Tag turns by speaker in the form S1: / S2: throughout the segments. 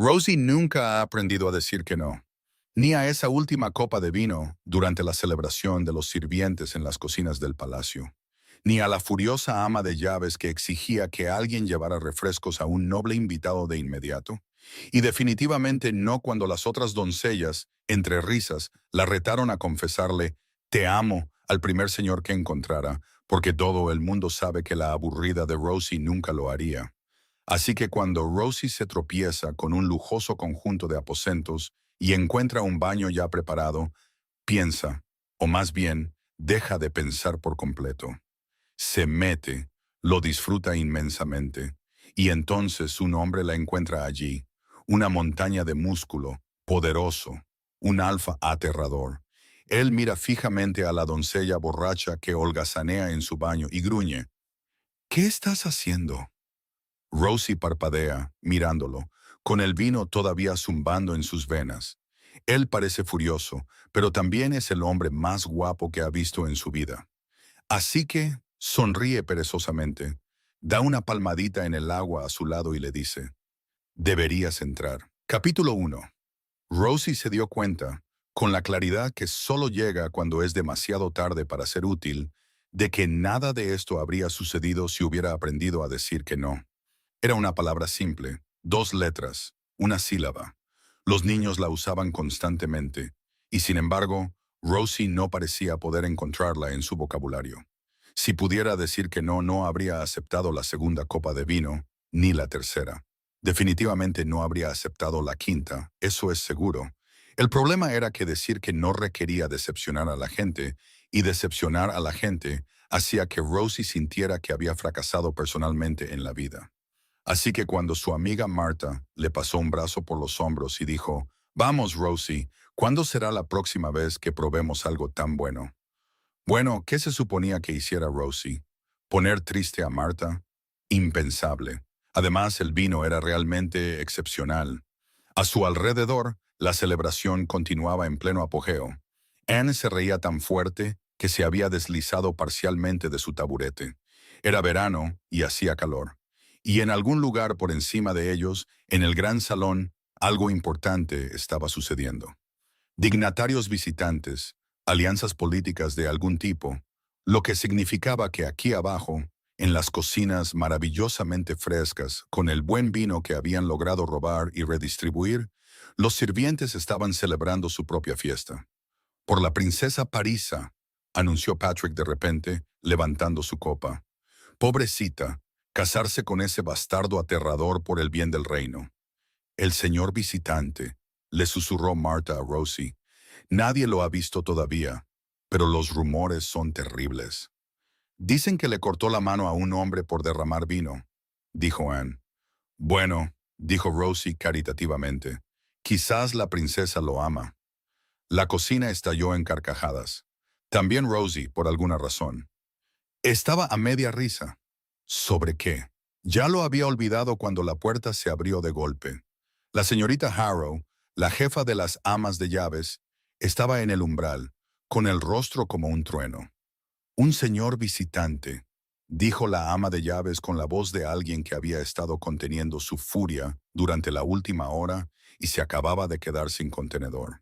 S1: Rosie nunca ha aprendido a decir que no, ni a esa última copa de vino durante la celebración de los sirvientes en las cocinas del palacio, ni a la furiosa ama de llaves que exigía que alguien llevara refrescos a un noble invitado de inmediato, y definitivamente no cuando las otras doncellas, entre risas, la retaron a confesarle «te amo» al primer señor que encontrara, porque todo el mundo sabe que la aburrida de Rosie nunca lo haría. Así que cuando Rosie se tropieza con un lujoso conjunto de aposentos y encuentra un baño ya preparado, piensa, o más bien, deja de pensar por completo. Se mete, lo disfruta inmensamente, y entonces un hombre la encuentra allí, una montaña de músculo, poderoso, un alfa aterrador. Él mira fijamente a la doncella borracha que holgazanea en su baño y gruñe. ¿Qué estás haciendo? Rosie parpadea, mirándolo, con el vino todavía zumbando en sus venas. Él parece furioso, pero también es el hombre más guapo que ha visto en su vida. Así que sonríe perezosamente, da una palmadita en el agua a su lado y le dice, «Deberías entrar». Capítulo 1. Rosie se dio cuenta, con la claridad que solo llega cuando es demasiado tarde para ser útil, de que nada de esto habría sucedido si hubiera aprendido a decir que no. Era una palabra simple, dos letras, una sílaba. Los niños la usaban constantemente, y sin embargo, Rosie no parecía poder encontrarla en su vocabulario. Si pudiera decir que no, no habría aceptado la segunda copa de vino, ni la tercera. Definitivamente no habría aceptado la quinta, eso es seguro. El problema era que decir que no requería decepcionar a la gente, y decepcionar a la gente hacía que Rosie sintiera que había fracasado personalmente en la vida. Así que cuando su amiga Marta le pasó un brazo por los hombros y dijo, «Vamos, Rosie, ¿cuándo será la próxima vez que probemos algo tan bueno?» Bueno, ¿qué se suponía que hiciera Rosie? ¿Poner triste a Marta? Impensable. Además, el vino era realmente excepcional. A su alrededor, la celebración continuaba en pleno apogeo. Anne se reía tan fuerte que se había deslizado parcialmente de su taburete. Era verano y hacía calor. Y en algún lugar por encima de ellos, en el gran salón, algo importante estaba sucediendo. Dignatarios visitantes, alianzas políticas de algún tipo, lo que significaba que aquí abajo, en las cocinas maravillosamente frescas, con el buen vino que habían logrado robar y redistribuir, los sirvientes estaban celebrando su propia fiesta. «Por la princesa Parisa», anunció Patrick de repente, levantando su copa. «Pobrecita, casarse con ese bastardo aterrador por el bien del reino». «El señor visitante», le susurró Marta a Rosie. «Nadie lo ha visto todavía, pero los rumores son terribles». «Dicen que le cortó la mano a un hombre por derramar vino», dijo Anne. «Bueno», dijo Rosie caritativamente, «quizás la princesa lo ama». La cocina estalló en carcajadas. También Rosie, por alguna razón. Estaba a media risa. ¿Sobre qué? Ya lo había olvidado cuando la puerta se abrió de golpe. La señorita Harrow, la jefa de las amas de llaves, estaba en el umbral, con el rostro como un trueno. «Un señor visitante», dijo la ama de llaves con la voz de alguien que había estado conteniendo su furia durante la última hora y se acababa de quedar sin contenedor.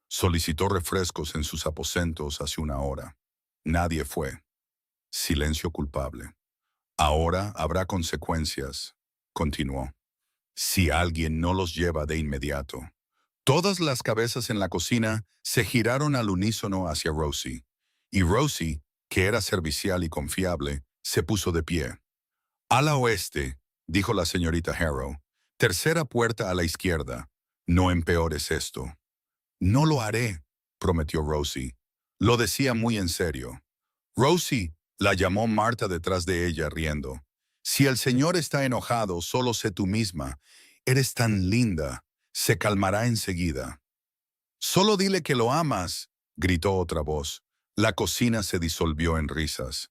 S1: Solicitó refrescos en sus aposentos hace una hora. Nadie fue. Silencio culpable. «Ahora habrá consecuencias», continuó, «si alguien no los lleva de inmediato». Todas las cabezas en la cocina se giraron al unísono hacia Rosie, y Rosie, que era servicial y confiable, se puso de pie. «Ala oeste», dijo la señorita Harrow, «tercera puerta a la izquierda. No empeores esto». «No lo haré», prometió Rosie. Lo decía muy en serio. «Rosie», la llamó Marta detrás de ella riendo. «Si el señor está enojado, solo sé tú misma. Eres tan linda. Se calmará enseguida». «Solo dile que lo amas», gritó otra voz. La cocina se disolvió en risas.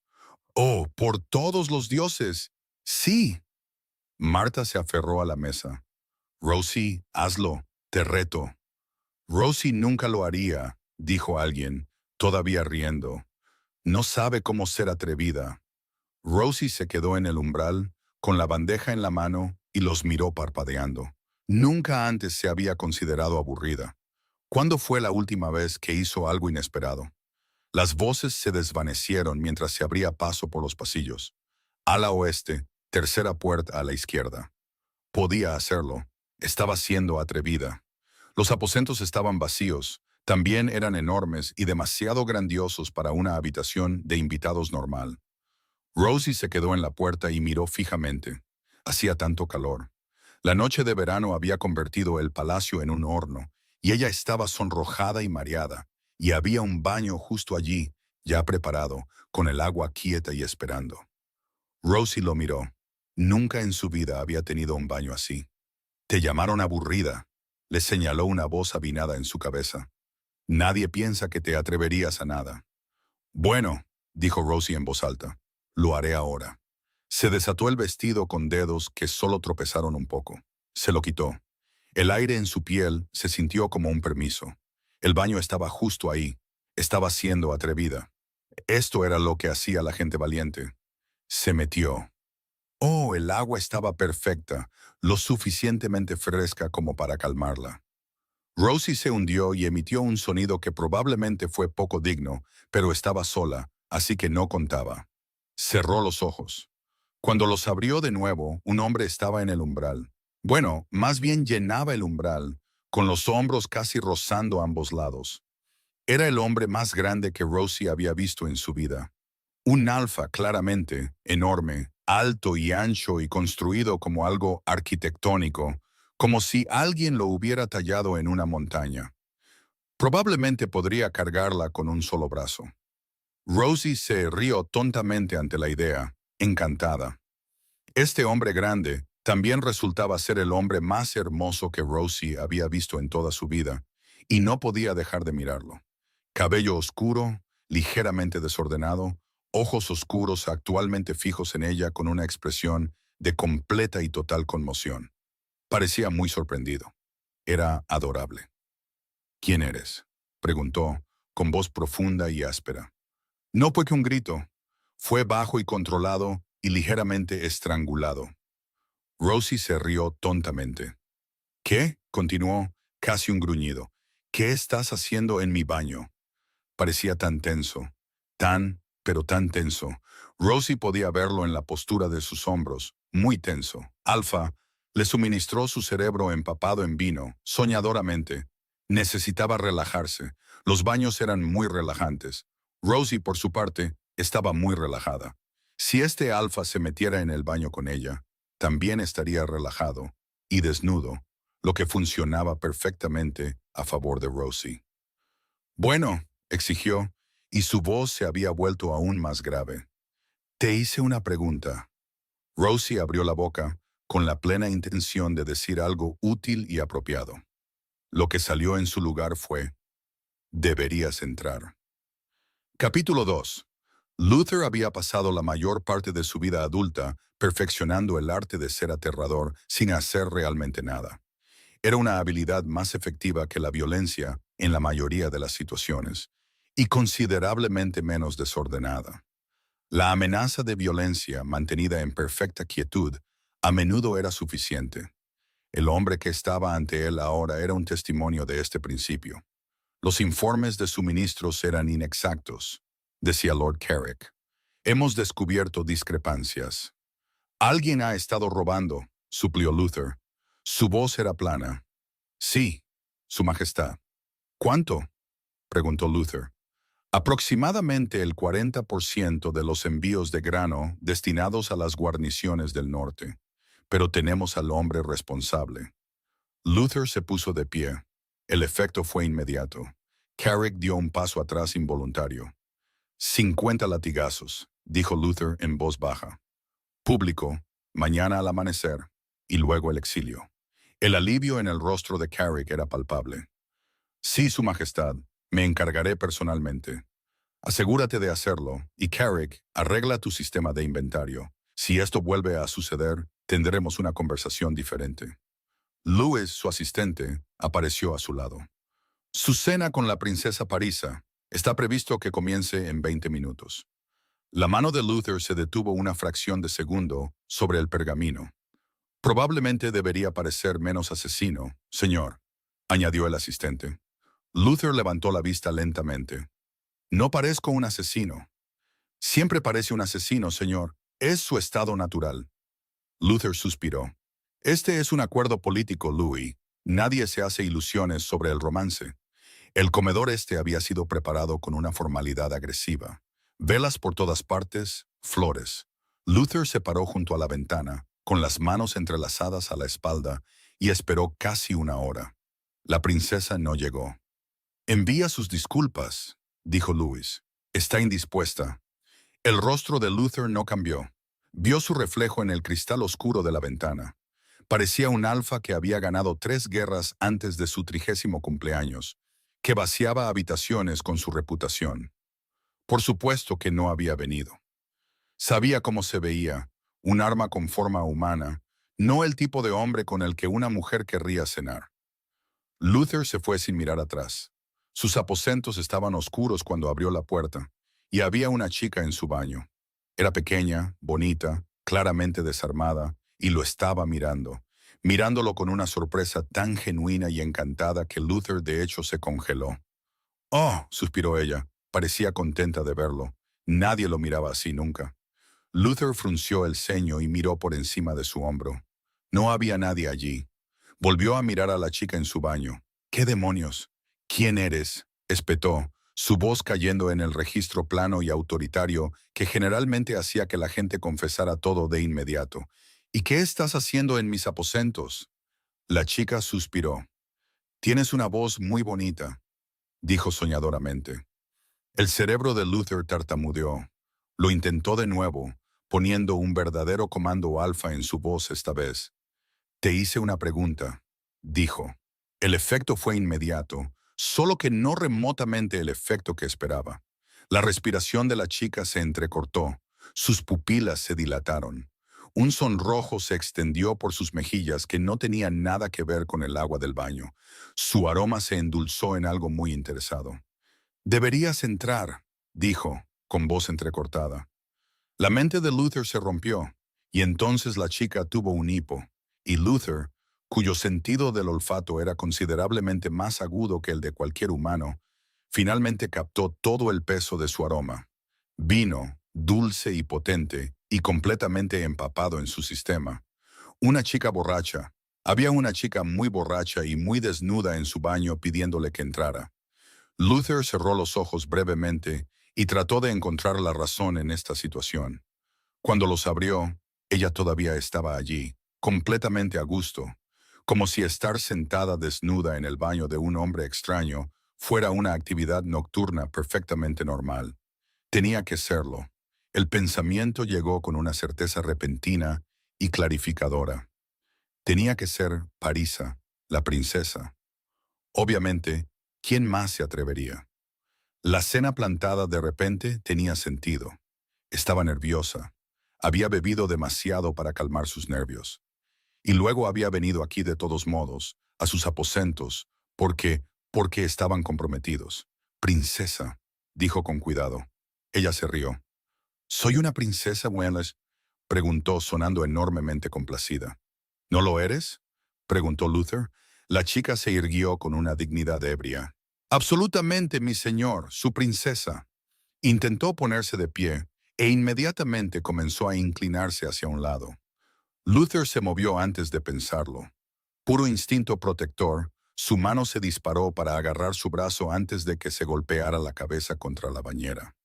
S1: «Oh, por todos los dioses. Sí». Marta se aferró a la mesa. «Rosie, hazlo. Te reto». «Rosie nunca lo haría», dijo alguien, todavía riendo. «No sabe cómo ser atrevida». Rosie se quedó en el umbral, con la bandeja en la mano, y los miró parpadeando. Nunca antes se había considerado aburrida. ¿Cuándo fue la última vez que hizo algo inesperado? Las voces se desvanecieron mientras se abría paso por los pasillos. Ala oeste, tercera puerta a la izquierda. Podía hacerlo. Estaba siendo atrevida. Los aposentos estaban vacíos. También eran enormes y demasiado grandiosos para una habitación de invitados normal. Rosie se quedó en la puerta y miró fijamente. Hacía tanto calor. La noche de verano había convertido el palacio en un horno, y ella estaba sonrojada y mareada, y había un baño justo allí, ya preparado, con el agua quieta y esperando. Rosie lo miró. Nunca en su vida había tenido un baño así. «Te llamaron aburrida», le señaló una voz avinada en su cabeza. «Nadie piensa que te atreverías a nada». «Bueno», dijo Rosie en voz alta, «lo haré ahora». Se desató el vestido con dedos que solo tropezaron un poco. Se lo quitó. El aire en su piel se sintió como un permiso. El baño estaba justo ahí. Estaba siendo atrevida. Esto era lo que hacía la gente valiente. Se metió. Oh, el agua estaba perfecta, lo suficientemente fresca como para calmarla. Rosie se hundió y emitió un sonido que probablemente fue poco digno, pero estaba sola, así que no contaba. Cerró los ojos. Cuando los abrió de nuevo, un hombre estaba en el umbral. Bueno, más bien llenaba el umbral, con los hombros casi rozando ambos lados. Era el hombre más grande que Rosie había visto en su vida. Un alfa claramente, enorme, alto y ancho y construido como algo arquitectónico, como si alguien lo hubiera tallado en una montaña. Probablemente podría cargarla con un solo brazo. Rosie se rió tontamente ante la idea, encantada. Este hombre grande también resultaba ser el hombre más hermoso que Rosie había visto en toda su vida, y no podía dejar de mirarlo. Cabello oscuro, ligeramente desordenado, ojos oscuros actualmente fijos en ella con una expresión de completa y total conmoción. Parecía muy sorprendido. Era adorable. «¿Quién eres?», preguntó, con voz profunda y áspera. No fue que un grito. Fue bajo y controlado y ligeramente estrangulado. Rosie se rió tontamente. «¿Qué?», continuó, casi un gruñido. «¿Qué estás haciendo en mi baño?». Parecía tan tenso, pero tan tenso. Rosie podía verlo en la postura de sus hombros, muy tenso. Alfa le suministró su cerebro empapado en vino, soñadoramente. Necesitaba relajarse. Los baños eran muy relajantes. Rosie, por su parte, estaba muy relajada. Si este alfa se metiera en el baño con ella, también estaría relajado y desnudo, lo que funcionaba perfectamente a favor de Rosie. «Bueno», exigió, y su voz se había vuelto aún más grave. «Te hice una pregunta». Rosie abrió la boca con la plena intención de decir algo útil y apropiado. Lo que salió en su lugar fue: «Deberías entrar». Capítulo 2. Luther había pasado la mayor parte de su vida adulta perfeccionando el arte de ser aterrador sin hacer realmente nada. Era una habilidad más efectiva que la violencia en la mayoría de las situaciones, y considerablemente menos desordenada. La amenaza de violencia mantenida en perfecta quietud a menudo era suficiente. El hombre que estaba ante él ahora era un testimonio de este principio. Los informes de suministros eran inexactos, decía Lord Carrick. Hemos descubierto discrepancias. «Alguien ha estado robando», suplió Luther. Su voz era plana. «Sí, Su Majestad». «¿Cuánto?», preguntó Luther. «Aproximadamente el 40% de los envíos de grano destinados a las guarniciones del norte. Pero tenemos al hombre responsable». Luther se puso de pie. El efecto fue inmediato. Carrick dio un paso atrás involuntario. «50 latigazos», dijo Luther en voz baja. «Público, mañana al amanecer, y luego el exilio». El alivio en el rostro de Carrick era palpable. «Sí, Su Majestad, me encargaré personalmente». «Asegúrate de hacerlo, y Carrick, arregla tu sistema de inventario. Si esto vuelve a suceder, tendremos una conversación diferente». Lewis, su asistente, apareció a su lado. «Su cena con la princesa Parisa está previsto que comience en 20 minutos». La mano de Luther se detuvo una fracción de segundo sobre el pergamino. Probablemente debería parecer menos asesino, señor, añadió el asistente. Luther levantó la vista lentamente. No parezco un asesino. Siempre parece un asesino, señor. Es su estado natural. Luther suspiró. Este es un acuerdo político, Louis. Nadie se hace ilusiones sobre el romance. El comedor este había sido preparado con una formalidad agresiva. Velas por todas partes, flores. Luther se paró junto a la ventana, con las manos entrelazadas a la espalda, y esperó casi una hora. La princesa no llegó. Envía sus disculpas, dijo Louis. Está indispuesta. El rostro de Luther no cambió. Vio su reflejo en el cristal oscuro de la ventana. Parecía un alfa que había ganado 3 guerras antes de su 30º cumpleaños, que vaciaba habitaciones con su reputación. Por supuesto que no había venido. Sabía cómo se veía, un arma con forma humana, no el tipo de hombre con el que una mujer querría cenar. Luther se fue sin mirar atrás. Sus aposentos estaban oscuros cuando abrió la puerta, y había una chica en su baño. Era pequeña, bonita, claramente desarmada, y lo estaba mirándolo con una sorpresa tan genuina y encantada que Luther de hecho se congeló. «Oh», suspiró ella, parecía contenta de verlo. Nadie lo miraba así nunca. Luther frunció el ceño y miró por encima de su hombro. No había nadie allí. Volvió a mirar a la chica en su baño. «¿Qué demonios? ¿Quién eres?», espetó, su voz cayendo en el registro plano y autoritario que generalmente hacía que la gente confesara todo de inmediato. «¿Y qué estás haciendo en mis aposentos?». La chica suspiró. «Tienes una voz muy bonita», dijo soñadoramente. El cerebro de Luther tartamudeó. Lo intentó de nuevo, poniendo un verdadero comando alfa en su voz esta vez. «Te hice una pregunta», dijo. El efecto fue inmediato, solo que no remotamente el efecto que esperaba. La respiración de la chica se entrecortó, sus pupilas se dilataron. Un sonrojo se extendió por sus mejillas que no tenía nada que ver con el agua del baño. Su aroma se endulzó en algo muy interesado. «Deberías entrar», dijo, con voz entrecortada. La mente de Luther se rompió, y entonces la chica tuvo un hipo, y Luther, cuyo sentido del olfato era considerablemente más agudo que el de cualquier humano, finalmente captó todo el peso de su aroma. Vino, dulce y potente, y completamente empapado en su sistema. Una chica borracha. Había una chica muy borracha y muy desnuda en su baño pidiéndole que entrara. Luther cerró los ojos brevemente y trató de encontrar la razón en esta situación. Cuando los abrió, ella todavía estaba allí, completamente a gusto, como si estar sentada desnuda en el baño de un hombre extraño fuera una actividad nocturna perfectamente normal. Tenía que serlo. El pensamiento llegó con una certeza repentina y clarificadora. Tenía que ser Parisa, la princesa. Obviamente, ¿quién más se atrevería? La cena plantada de repente tenía sentido. Estaba nerviosa. Había bebido demasiado para calmar sus nervios. Y luego había venido aquí de todos modos, a sus aposentos, porque estaban comprometidos. «Princesa», dijo con cuidado. Ella se rió. «¿Soy una princesa, Welles?», preguntó sonando enormemente complacida. «¿No lo eres?», preguntó Luther. La chica se irguió con una dignidad ebria. «Absolutamente, mi señor, su princesa». Intentó ponerse de pie e inmediatamente comenzó a inclinarse hacia un lado. Luther se movió antes de pensarlo. Puro instinto protector, su mano se disparó para agarrar su brazo antes de que se golpeara la cabeza contra la bañera.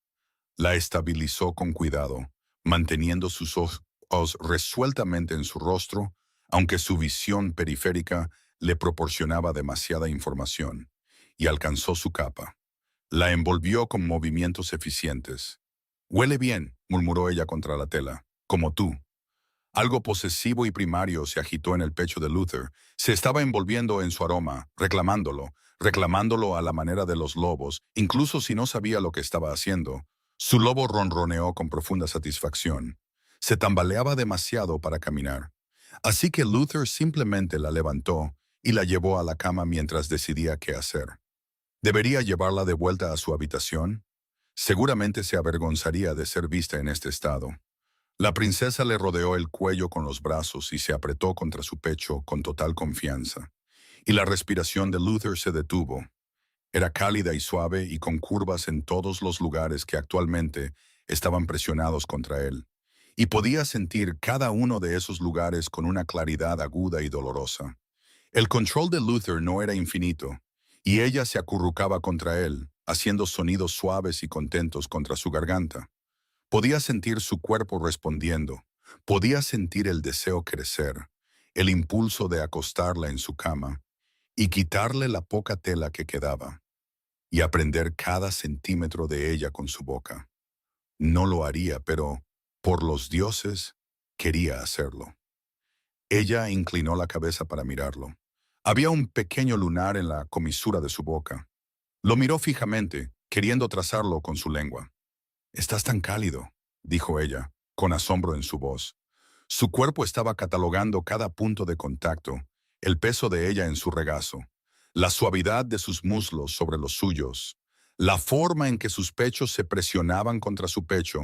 S1: La estabilizó con cuidado, manteniendo sus ojos resueltamente en su rostro, aunque su visión periférica le proporcionaba demasiada información, y alcanzó su capa. La envolvió con movimientos eficientes. «Huele bien», murmuró ella contra la tela, «como tú». Algo posesivo y primario se agitó en el pecho de Luther. Se estaba envolviendo en su aroma, reclamándolo a la manera de los lobos, incluso si no sabía lo que estaba haciendo. Su lobo ronroneó con profunda satisfacción. Se tambaleaba demasiado para caminar. Así que Luther simplemente la levantó y la llevó a la cama mientras decidía qué hacer. ¿Debería llevarla de vuelta a su habitación? Seguramente se avergonzaría de ser vista en este estado. La princesa le rodeó el cuello con los brazos y se apretó contra su pecho con total confianza. Y la respiración de Luther se detuvo. Era cálida y suave y con curvas en todos los lugares que actualmente estaban presionados contra él. Y podía sentir cada uno de esos lugares con una claridad aguda y dolorosa. El control de Luther no era infinito, y ella se acurrucaba contra él, haciendo sonidos suaves y contentos contra su garganta. Podía sentir su cuerpo respondiendo, podía sentir el deseo crecer, el impulso de acostarla en su cama y quitarle la poca tela que quedaba, y aprender cada centímetro de ella con su boca. No lo haría, pero, por los dioses, quería hacerlo. Ella inclinó la cabeza para mirarlo. Había un pequeño lunar en la comisura de su boca. Lo miró fijamente, queriendo trazarlo con su lengua. «Estás tan cálido», dijo ella, con asombro en su voz. Su cuerpo estaba catalogando cada punto de contacto, el peso de ella en su regazo, la suavidad de sus muslos sobre los suyos, la forma en que sus pechos se presionaban contra su pecho,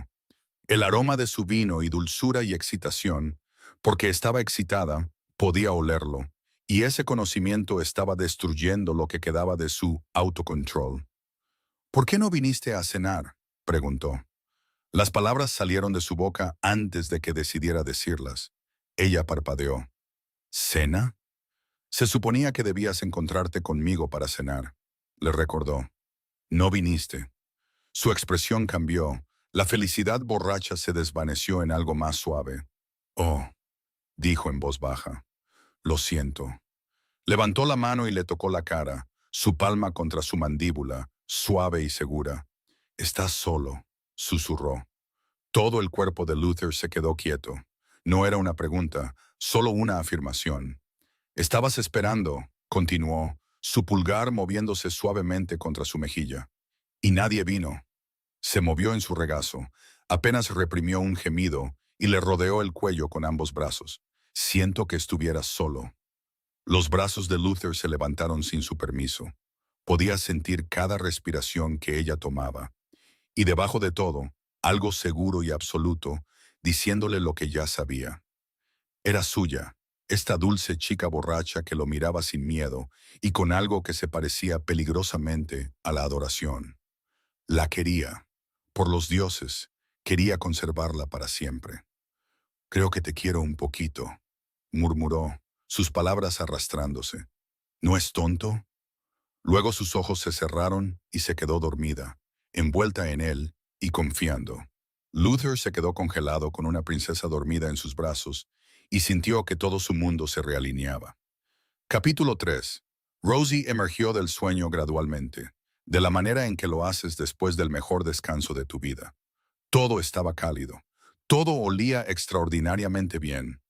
S1: el aroma de su vino y dulzura y excitación, porque estaba excitada, podía olerlo, y ese conocimiento estaba destruyendo lo que quedaba de su autocontrol. «¿Por qué no viniste a cenar?», preguntó. Las palabras salieron de su boca antes de que decidiera decirlas. Ella parpadeó. «¿Cena? Se suponía que debías encontrarte conmigo para cenar», le recordó. «No viniste». Su expresión cambió. La felicidad borracha se desvaneció en algo más suave. «Oh», dijo en voz baja. «Lo siento». Levantó la mano y le tocó la cara, su palma contra su mandíbula, suave y segura. «Estás solo», susurró. Todo el cuerpo de Luther se quedó quieto. No era una pregunta, solo una afirmación. «Estabas esperando», continuó, su pulgar moviéndose suavemente contra su mejilla. «Y nadie vino». Se movió en su regazo, apenas reprimió un gemido y le rodeó el cuello con ambos brazos. «Siento que estuvieras solo». Los brazos de Luther se levantaron sin su permiso. Podía sentir cada respiración que ella tomaba. Y debajo de todo, algo seguro y absoluto, diciéndole lo que ya sabía. Era suya, esta dulce chica borracha que lo miraba sin miedo y con algo que se parecía peligrosamente a la adoración. La quería. Por los dioses, quería conservarla para siempre. «Creo que te quiero un poquito», murmuró, sus palabras arrastrándose. «¿No es tonto?». Luego sus ojos se cerraron y se quedó dormida, envuelta en él y confiando. Luther se quedó congelado con una princesa dormida en sus brazos y sintió que todo su mundo se realineaba. Capítulo 3. Rosie emergió del sueño gradualmente, de la manera en que lo haces después del mejor descanso de tu vida. Todo estaba cálido. Todo olía extraordinariamente bien.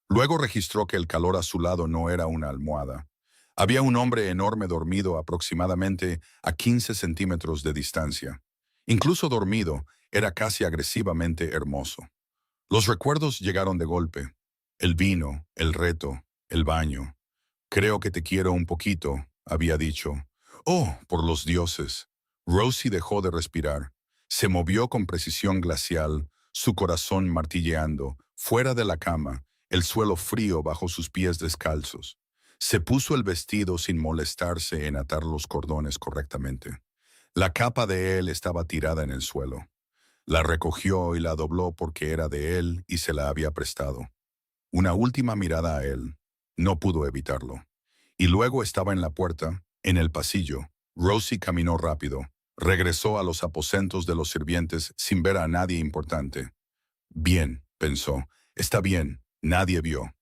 S1: Luego registró que el calor a su lado no era una almohada. Había un hombre enorme dormido aproximadamente a 15 centímetros de distancia. Incluso dormido, era casi agresivamente hermoso. Los recuerdos llegaron de golpe. El vino, el reto, el baño. «Creo que te quiero un poquito», había dicho. «Oh, por los dioses». Rosie dejó de respirar. Se movió con precisión glacial, su corazón martilleando, fuera de la cama, el suelo frío bajo sus pies descalzos. Se puso el vestido sin molestarse en atar los cordones correctamente. La capa de él estaba tirada en el suelo. La recogió y la dobló porque era de él y se la había prestado. Una última mirada a él. No pudo evitarlo. Y luego estaba en la puerta, en el pasillo. Rosie caminó rápido. Regresó a los aposentos de los sirvientes sin ver a nadie importante. «Bien», pensó, «está bien, nadie vio».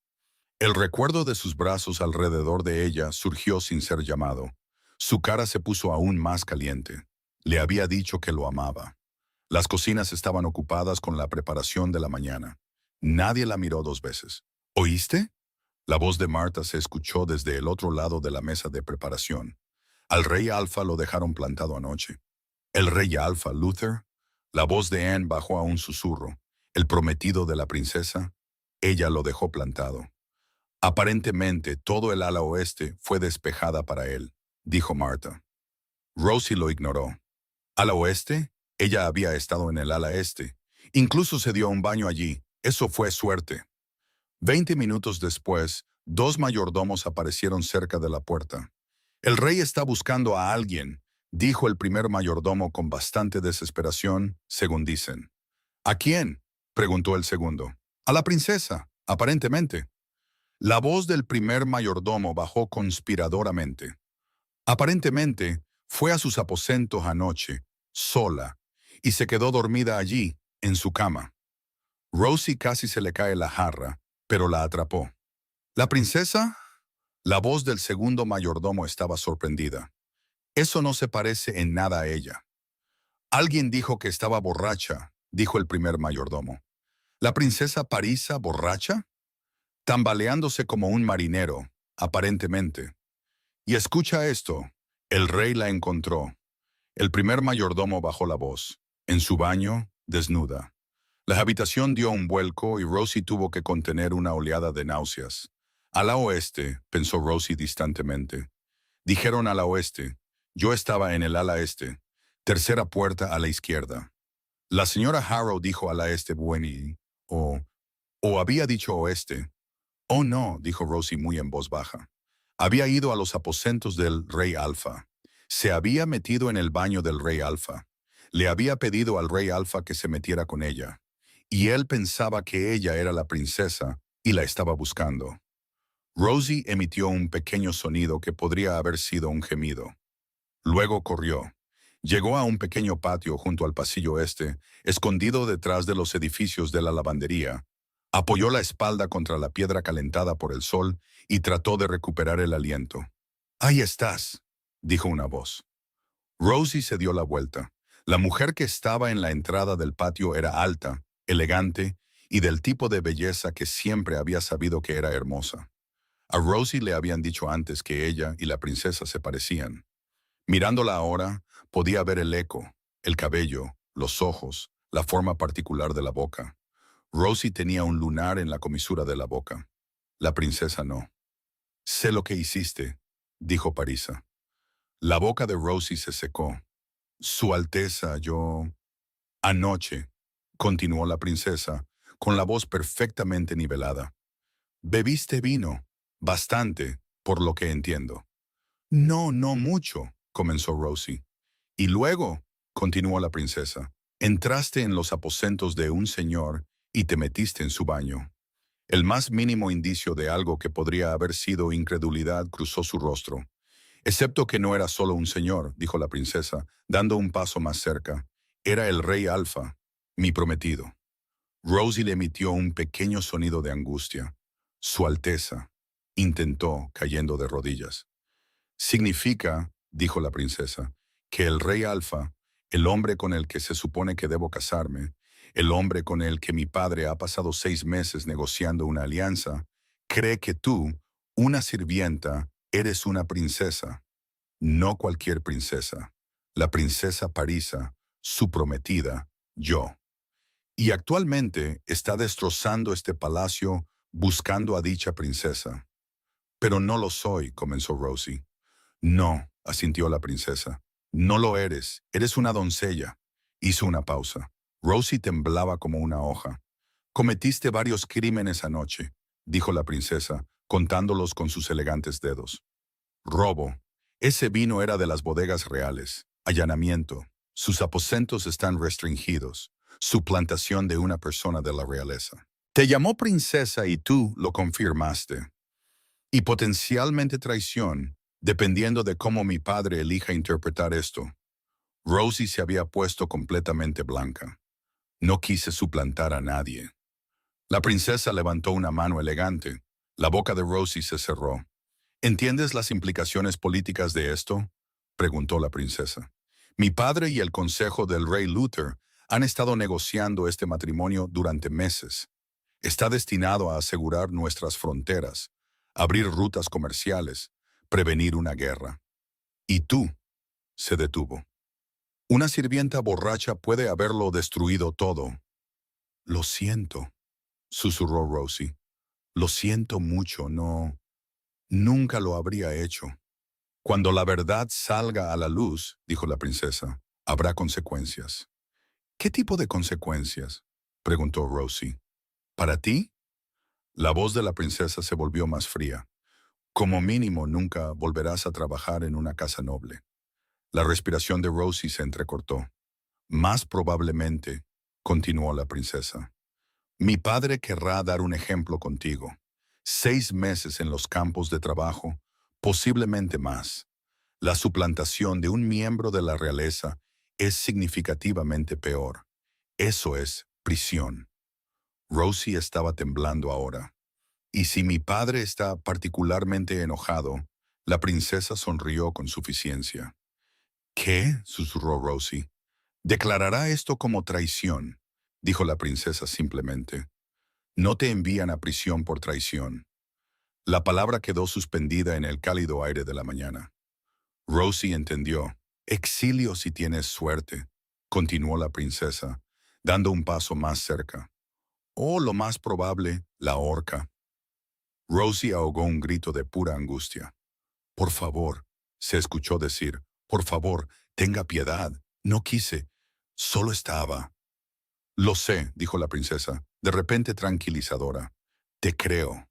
S1: El recuerdo de sus brazos alrededor de ella surgió sin ser llamado. Su cara se puso aún más caliente. Le había dicho que lo amaba. Las cocinas estaban ocupadas con la preparación de la mañana. Nadie la miró 2 veces. «¿Oíste?». La voz de Marta se escuchó desde el otro lado de la mesa de preparación. Al rey Alfa lo dejaron plantado anoche. «¿El rey Alfa, Luther?». La voz de Anne bajó a un susurro. «¿El prometido de la princesa?». Ella lo dejó plantado. «Aparentemente todo el ala oeste fue despejada para él», dijo Marta. Rosie lo ignoró. «¿Ala oeste?». Ella había estado en el ala este. Incluso se dio un baño allí, Eso fue suerte. 20 minutos después, dos mayordomos aparecieron cerca de la puerta. El rey está buscando a alguien, dijo el primer mayordomo con bastante desesperación, según dicen. ¿A quién?, preguntó el segundo. A la princesa, aparentemente. La voz del primer mayordomo bajó conspiradoramente. Aparentemente, fue a sus aposentos anoche, sola, y se quedó dormida allí, en su cama. Rosie casi se le cae la jarra, pero la atrapó. ¿La princesa? La voz del segundo mayordomo estaba sorprendida. Eso no se parece en nada a ella. Alguien dijo que estaba borracha, dijo el primer mayordomo. ¿La princesa Parisa borracha? Tambaleándose como un marinero, aparentemente. Y escucha esto, el rey la encontró. El primer mayordomo bajó la voz. En su baño, desnuda. La habitación dio un vuelco y Rosie tuvo que contener una oleada de náuseas. Al oeste, pensó Rosie distantemente. Dijeron al oeste. Yo estaba en el ala este. Tercera puerta a la izquierda. La señora Harrow dijo ala este bueni, o había dicho oeste. Oh no, dijo Rosie muy en voz baja. Había ido a los aposentos del rey Alfa. Se había metido en el baño del rey Alfa. Le había pedido al rey Alfa que se metiera con ella. Y él pensaba que ella era la princesa y la estaba buscando. Rosie emitió un pequeño sonido que podría haber sido un gemido. Luego corrió. Llegó a un pequeño patio junto al pasillo este, escondido detrás de los edificios de la lavandería. Apoyó la espalda contra la piedra calentada por el sol y trató de recuperar el aliento. «Ahí estás», dijo una voz. Rosie se dio la vuelta. La mujer que estaba en la entrada del patio era alta, elegante y del tipo de belleza que siempre había sabido que era hermosa. A Rosie le habían dicho antes que ella y la princesa se parecían. Mirándola ahora, podía ver el eco, el cabello, los ojos, la forma particular de la boca. Rosie tenía un lunar en la comisura de la boca. La princesa no. «Sé lo que hiciste», dijo Parisa. La boca de Rosie se secó. «Su Alteza, yo...» «Anoche», continuó la princesa, con la voz perfectamente nivelada. «Bebiste vino. Bastante, por lo que entiendo». «No, no mucho», comenzó Rosie. «Y luego», continuó la princesa, «entraste en los aposentos de un señor y te metiste en su baño». El más mínimo indicio de algo que podría haber sido incredulidad cruzó su rostro. «Excepto que no era solo un señor», dijo la princesa, dando un paso más cerca. «Era el rey Alfa, mi prometido». Rosie le emitió un pequeño sonido de angustia. «Su Alteza», intentó, cayendo de rodillas. «Significa», dijo la princesa, «que el rey Alfa, el hombre con el que se supone que debo casarme, el hombre con el que mi padre ha pasado 6 meses negociando una alianza, cree que tú, una sirvienta, eres una princesa. No cualquier princesa. La princesa Parisa, su prometida, yo. Y actualmente está destrozando este palacio buscando a dicha princesa». «Pero no lo soy», comenzó Rosie. «No», asintió la princesa. «No lo eres. Eres una doncella». Hizo una pausa. Rosie temblaba como una hoja. «Cometiste varios crímenes anoche», dijo la princesa, contándolos con sus elegantes dedos. «Robo. Ese vino era de las bodegas reales. Allanamiento. Sus aposentos están restringidos. Suplantación de una persona de la realeza. Te llamó princesa y tú lo confirmaste. Y potencialmente traición, dependiendo de cómo mi padre elija interpretar esto». Rosie se había puesto completamente blanca. «No quise suplantar a nadie». La princesa levantó una mano elegante. La boca de Rosie se cerró. «¿Entiendes las implicaciones políticas de esto?», preguntó la princesa. «Mi padre y el consejo del rey Luther han estado negociando este matrimonio durante meses. Está destinado a asegurar nuestras fronteras, abrir rutas comerciales, prevenir una guerra». «¿Y tú?», se detuvo. «Una sirvienta borracha puede haberlo destruido todo». «Lo siento», susurró Rosie. «Lo siento mucho, no... Nunca lo habría hecho». «Cuando la verdad salga a la luz», dijo la princesa, «habrá consecuencias». «¿Qué tipo de consecuencias?», preguntó Rosie. ¿Para ti? La voz de la princesa se volvió más fría. Como mínimo nunca volverás a trabajar en una casa noble. La respiración de Rosie se entrecortó. Más probablemente, continuó la princesa, mi padre querrá dar un ejemplo contigo. 6 meses en los campos de trabajo, posiblemente más. La suplantación de un miembro de la realeza es significativamente peor. Eso es prisión. Rosie estaba temblando ahora. Y si mi padre está particularmente enojado, la princesa sonrió con suficiencia. ¿Qué? Susurró Rosie. Declarará esto como traición, dijo la princesa simplemente. No te envían a prisión por traición. La palabra quedó suspendida en el cálido aire de la mañana. Rosie entendió. Exilio si tienes suerte, continuó la princesa, dando un paso más cerca. O lo más probable, la horca. Rosie ahogó un grito de pura angustia. Por favor, se escuchó decir, por favor, tenga piedad. No quise, solo estaba. Lo sé, dijo la princesa, de repente tranquilizadora. Te creo.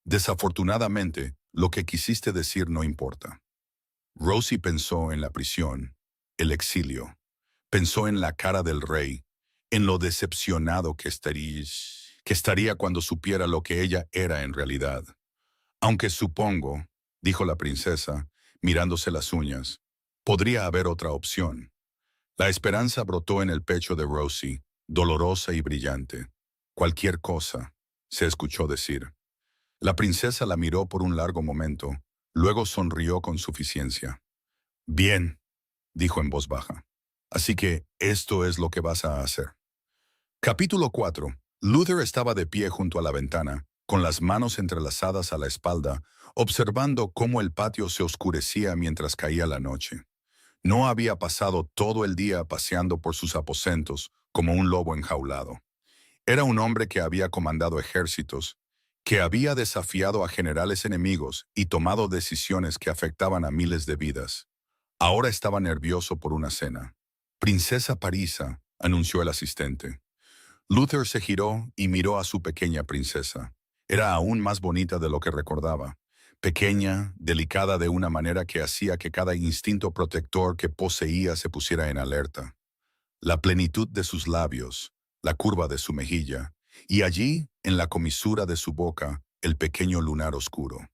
S1: Desafortunadamente, lo que quisiste decir no importa. Rosie pensó en la prisión, el exilio. Pensó en la cara del rey, en lo decepcionado que estaría cuando supiera lo que ella era en realidad. Aunque supongo, dijo la princesa, mirándose las uñas, podría haber otra opción. La esperanza brotó en el pecho de Rosie, dolorosa y brillante. Cualquier cosa, se escuchó decir. La princesa la miró por un largo momento, luego sonrió con suficiencia. Bien, dijo en voz baja. Así que esto es lo que vas a hacer. Capítulo 4. Luther estaba de pie junto a la ventana, con las manos entrelazadas a la espalda, observando cómo el patio se oscurecía mientras caía la noche. No había pasado todo el día paseando por sus aposentos como un lobo enjaulado. Era un hombre que había comandado ejércitos, que había desafiado a generales enemigos y tomado decisiones que afectaban a miles de vidas. Ahora estaba nervioso por una cena. Princesa Parisa, anunció el asistente. Luther se giró y miró a su pequeña princesa. Era aún más bonita de lo que recordaba. Pequeña, delicada de una manera que hacía que cada instinto protector que poseía se pusiera en alerta. La plenitud de sus labios, la curva de su mejilla, y allí, en la comisura de su boca, el pequeño lunar oscuro.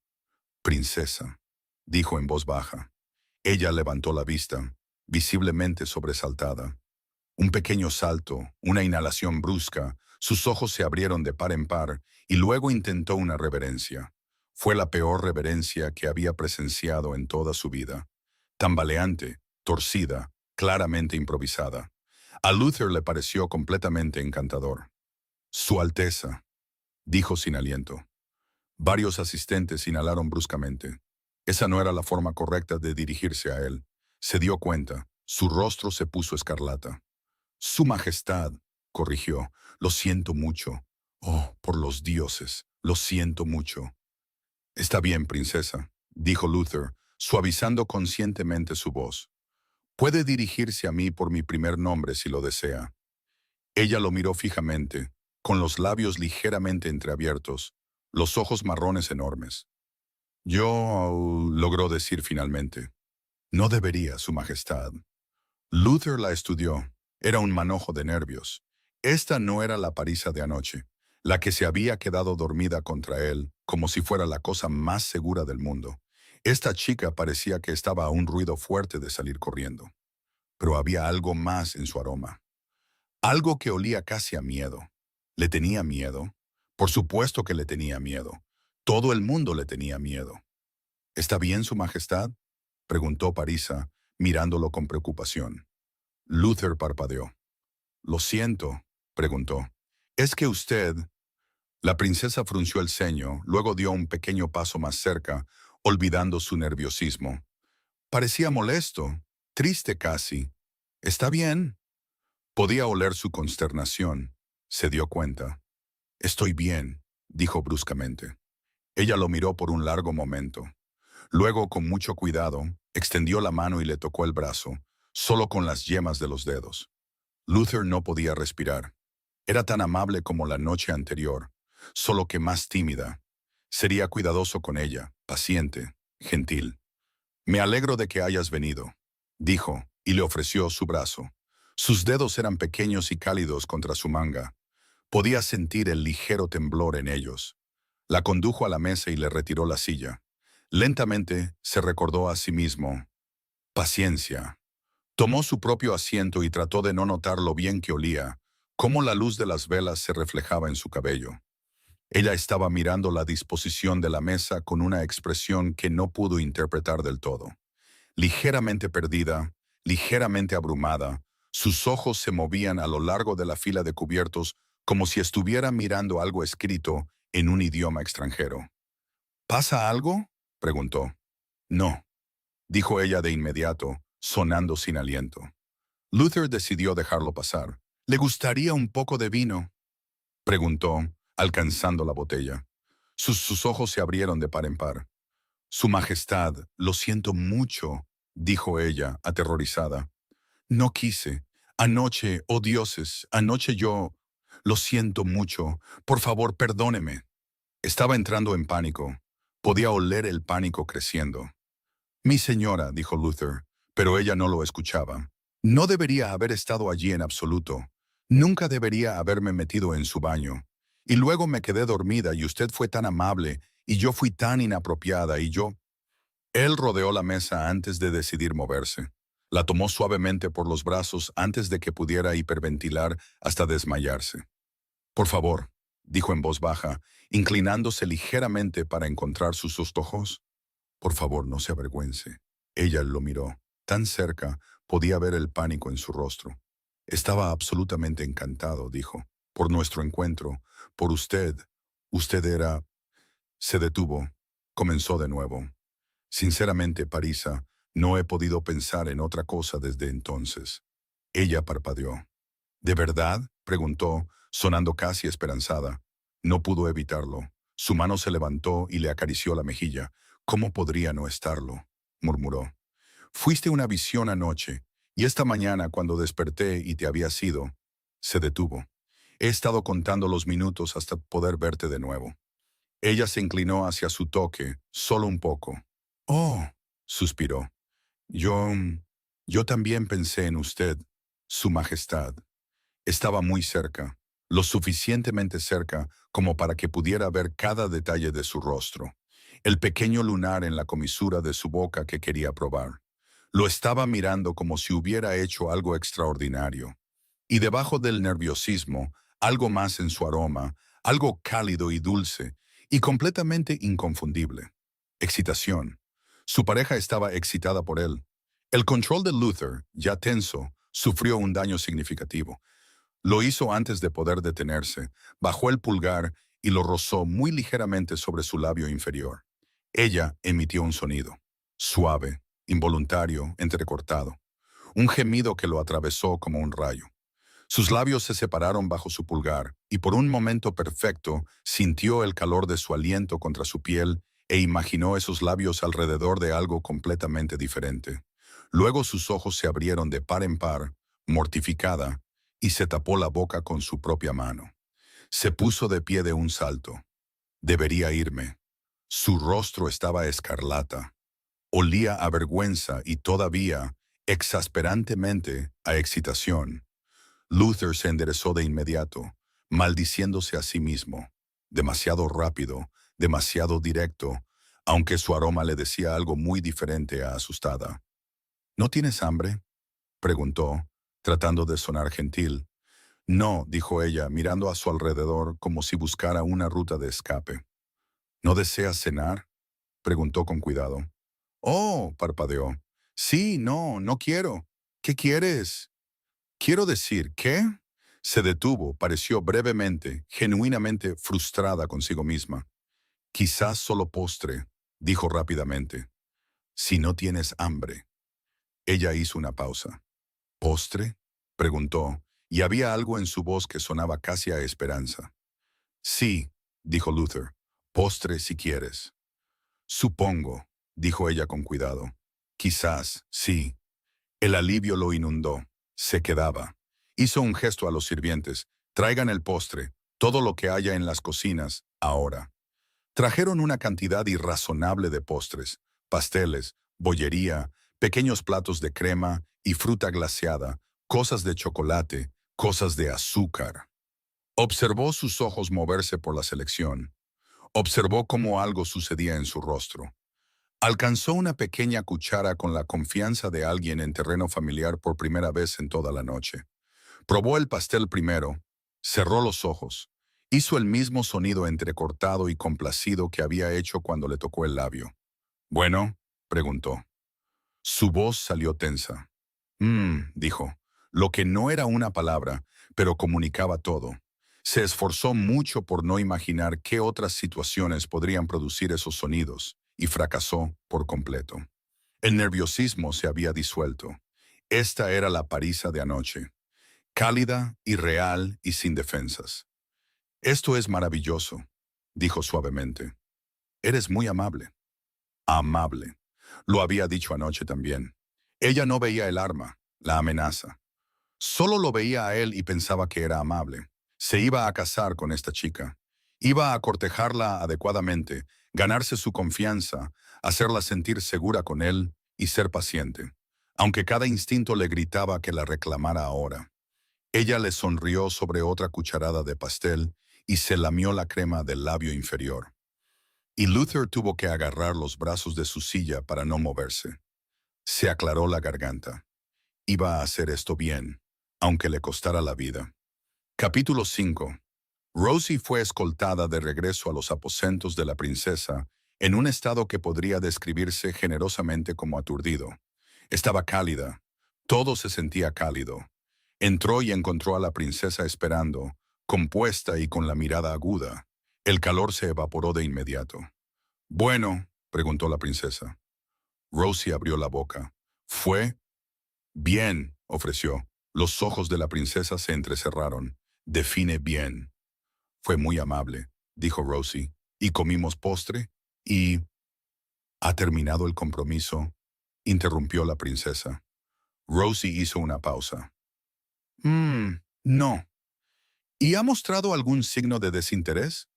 S1: Princesa, dijo en voz baja. Ella levantó la vista, visiblemente sobresaltada. Un pequeño salto, una inhalación brusca, sus ojos se abrieron de par en par y luego intentó una reverencia. Fue la peor reverencia que había presenciado en toda su vida. Tambaleante, torcida, claramente improvisada. A Luther le pareció completamente encantador. Su Alteza, dijo sin aliento. Varios asistentes inhalaron bruscamente. Esa no era la forma correcta de dirigirse a él. Se dio cuenta. Su rostro se puso escarlata. Su Majestad, corrigió. Lo siento mucho. Oh, por los dioses, lo siento mucho. Está bien, princesa, dijo Luther, suavizando conscientemente su voz. Puede dirigirse a mí por mi primer nombre si lo desea. Ella lo miró fijamente, con los labios ligeramente entreabiertos, los ojos marrones enormes. Yo, logró decir finalmente. No debería, Su Majestad. Luther la estudió. Era un manojo de nervios. Esta no era la Parisa de anoche, la que se había quedado dormida contra él, como si fuera la cosa más segura del mundo. Esta chica parecía que estaba a un ruido fuerte de salir corriendo. Pero había algo más en su aroma. Algo que olía casi a miedo. ¿Le tenía miedo? Por supuesto que le tenía miedo. Todo el mundo le tenía miedo. ¿Está bien, Su Majestad?, preguntó Parisa, mirándolo con preocupación. Luther parpadeó. Lo siento, preguntó. ¿Es que usted...? La princesa frunció el ceño, luego dio un pequeño paso más cerca, olvidando su nerviosismo. Parecía molesto, triste casi. ¿Está bien? Podía oler su consternación. Se dio cuenta. Estoy bien, dijo bruscamente. Ella lo miró por un largo momento. Luego, con mucho cuidado, extendió la mano y le tocó el brazo, solo con las yemas de los dedos. Luther no podía respirar. Era tan amable como la noche anterior, solo que más tímida. Sería cuidadoso con ella, paciente, gentil. Me alegro de que hayas venido, dijo, y le ofreció su brazo. Sus dedos eran pequeños y cálidos contra su manga. Podía sentir el ligero temblor en ellos. La condujo a la mesa y le retiró la silla. Lentamente se recordó a sí mismo. Paciencia. Tomó su propio asiento y trató de no notar lo bien que olía, cómo la luz de las velas se reflejaba en su cabello. Ella estaba mirando la disposición de la mesa con una expresión que no pudo interpretar del todo. Ligeramente perdida, ligeramente abrumada, sus ojos se movían a lo largo de la fila de cubiertos como si estuviera mirando algo escrito en un idioma extranjero. ¿Pasa algo?, preguntó. No, dijo ella de inmediato, sonando sin aliento. Luther decidió dejarlo pasar. ¿Le gustaría un poco de vino?, preguntó, alcanzando la botella. Sus ojos se abrieron de par en par. Su Majestad, lo siento mucho, dijo ella, aterrorizada. No quise. Anoche, oh dioses, anoche yo... Lo siento mucho. Por favor, perdóneme. Estaba entrando en pánico. Podía oler el pánico creciendo. Mi señora, dijo Luther, pero ella no lo escuchaba. No debería haber estado allí en absoluto. Nunca debería haberme metido en su baño. Y luego me quedé dormida y usted fue tan amable, y yo fui tan inapropiada, y yo... Él rodeó la mesa antes de decidir moverse. La tomó suavemente por los brazos antes de que pudiera hiperventilar hasta desmayarse. Por favor, dijo en voz baja, inclinándose ligeramente para encontrar sus ojos. Por favor, no se avergüence. Ella lo miró. Tan cerca, podía ver el pánico en su rostro. Estaba absolutamente encantado, dijo, por nuestro encuentro, por usted. Usted era... Se detuvo. Comenzó de nuevo. Sinceramente, Parisa, no he podido pensar en otra cosa desde entonces. Ella parpadeó. ¿De verdad?, preguntó, sonando casi esperanzada. No pudo evitarlo. Su mano se levantó y le acarició la mejilla. ¿Cómo podría no estarlo?, murmuró. Fuiste una visión anoche, y esta mañana cuando desperté y te había sido... Se detuvo. He estado contando los minutos hasta poder verte de nuevo. Ella se inclinó hacia su toque, solo un poco. Oh, suspiró. Yo... Yo también pensé en usted, Su Majestad. Estaba muy cerca, lo suficientemente cerca como para que pudiera ver cada detalle de su rostro, el pequeño lunar en la comisura de su boca que quería probar. Lo estaba mirando como si hubiera hecho algo extraordinario. Y debajo del nerviosismo, algo más en su aroma, algo cálido y dulce, y completamente inconfundible. Excitación. Su pareja estaba excitada por él. El control de Luther, ya tenso, sufrió un daño significativo. Lo hizo antes de poder detenerse, bajó el pulgar y lo rozó muy ligeramente sobre su labio inferior. Ella emitió un sonido, suave, involuntario, entrecortado, un gemido que lo atravesó como un rayo. Sus labios se separaron bajo su pulgar, y por un momento perfecto sintió el calor de su aliento contra su piel e imaginó esos labios alrededor de algo completamente diferente. Luego sus ojos se abrieron de par en par, mortificada, y se tapó la boca con su propia mano. Se puso de pie de un salto. Debería irme. Su rostro estaba escarlata. Olía a vergüenza y todavía, exasperantemente, a excitación. Luther se enderezó de inmediato, maldiciéndose a sí mismo. Demasiado rápido, demasiado directo, aunque su aroma le decía algo muy diferente a asustada. ¿No tienes hambre?, preguntó, tratando de sonar gentil. No, dijo ella, mirando a su alrededor como si buscara una ruta de escape. ¿No deseas cenar?, preguntó con cuidado. Oh, parpadeó. Sí, no, no quiero. ¿Qué quieres? Quiero decir, ¿qué? Se detuvo, pareció brevemente, genuinamente frustrada consigo misma. Quizás solo postre, dijo rápidamente. Si no tienes hambre. Ella hizo una pausa. ¿Postre?, preguntó, y había algo en su voz que sonaba casi a esperanza. Sí, dijo Luther, postre si quieres. Supongo, dijo ella con cuidado. Quizás, sí. El alivio lo inundó. Se quedaba. Hizo un gesto a los sirvientes. Traigan el postre, todo lo que haya en las cocinas, ahora. Trajeron una cantidad irrazonable de postres, pasteles, bollería, pequeños platos de crema y fruta glaseada, cosas de chocolate, cosas de azúcar. Observó sus ojos moverse por la selección. Observó cómo algo sucedía en su rostro. Alcanzó una pequeña cuchara con la confianza de alguien en terreno familiar por primera vez en toda la noche. Probó el pastel primero, cerró los ojos, hizo el mismo sonido entrecortado y complacido que había hecho cuando le tocó el labio. «Bueno», preguntó. Su voz salió tensa. Dijo, lo que no era una palabra, pero comunicaba todo. Se esforzó mucho por no imaginar qué otras situaciones podrían producir esos sonidos, y fracasó por completo. El nerviosismo se había disuelto. Esta era la Parisa de anoche, cálida, irreal y sin defensas. «Esto es maravilloso», dijo suavemente. «Eres muy amable». Amable. Lo había dicho anoche también. Ella no veía el arma, la amenaza. Solo lo veía a él y pensaba que era amable. Se iba a casar con esta chica. Iba a cortejarla adecuadamente, ganarse su confianza, hacerla sentir segura con él y ser paciente, aunque cada instinto le gritaba que la reclamara ahora. Ella le sonrió sobre otra cucharada de pastel y se lamió la crema del labio inferior. Y Luther tuvo que agarrar los brazos de su silla para no moverse. Se aclaró la garganta. Iba a hacer esto bien, aunque le costara la vida. Capítulo 5. Rosie fue escoltada de regreso a los aposentos de la princesa en un estado que podría describirse generosamente como aturdido. Estaba cálida. Todo se sentía cálido. Entró y encontró a la princesa esperando, compuesta y con la mirada aguda. El calor se evaporó de inmediato. «Bueno», preguntó la princesa. Rosie abrió la boca. «¿Fue?» «Bien», ofreció. Los ojos de la princesa se entrecerraron. «Define bien». «Fue muy amable», dijo Rosie. «Y comimos postre y...» «¿Ha terminado el compromiso?», interrumpió la princesa. Rosie hizo una pausa. No». «¿Y ha mostrado algún signo de desinterés?»,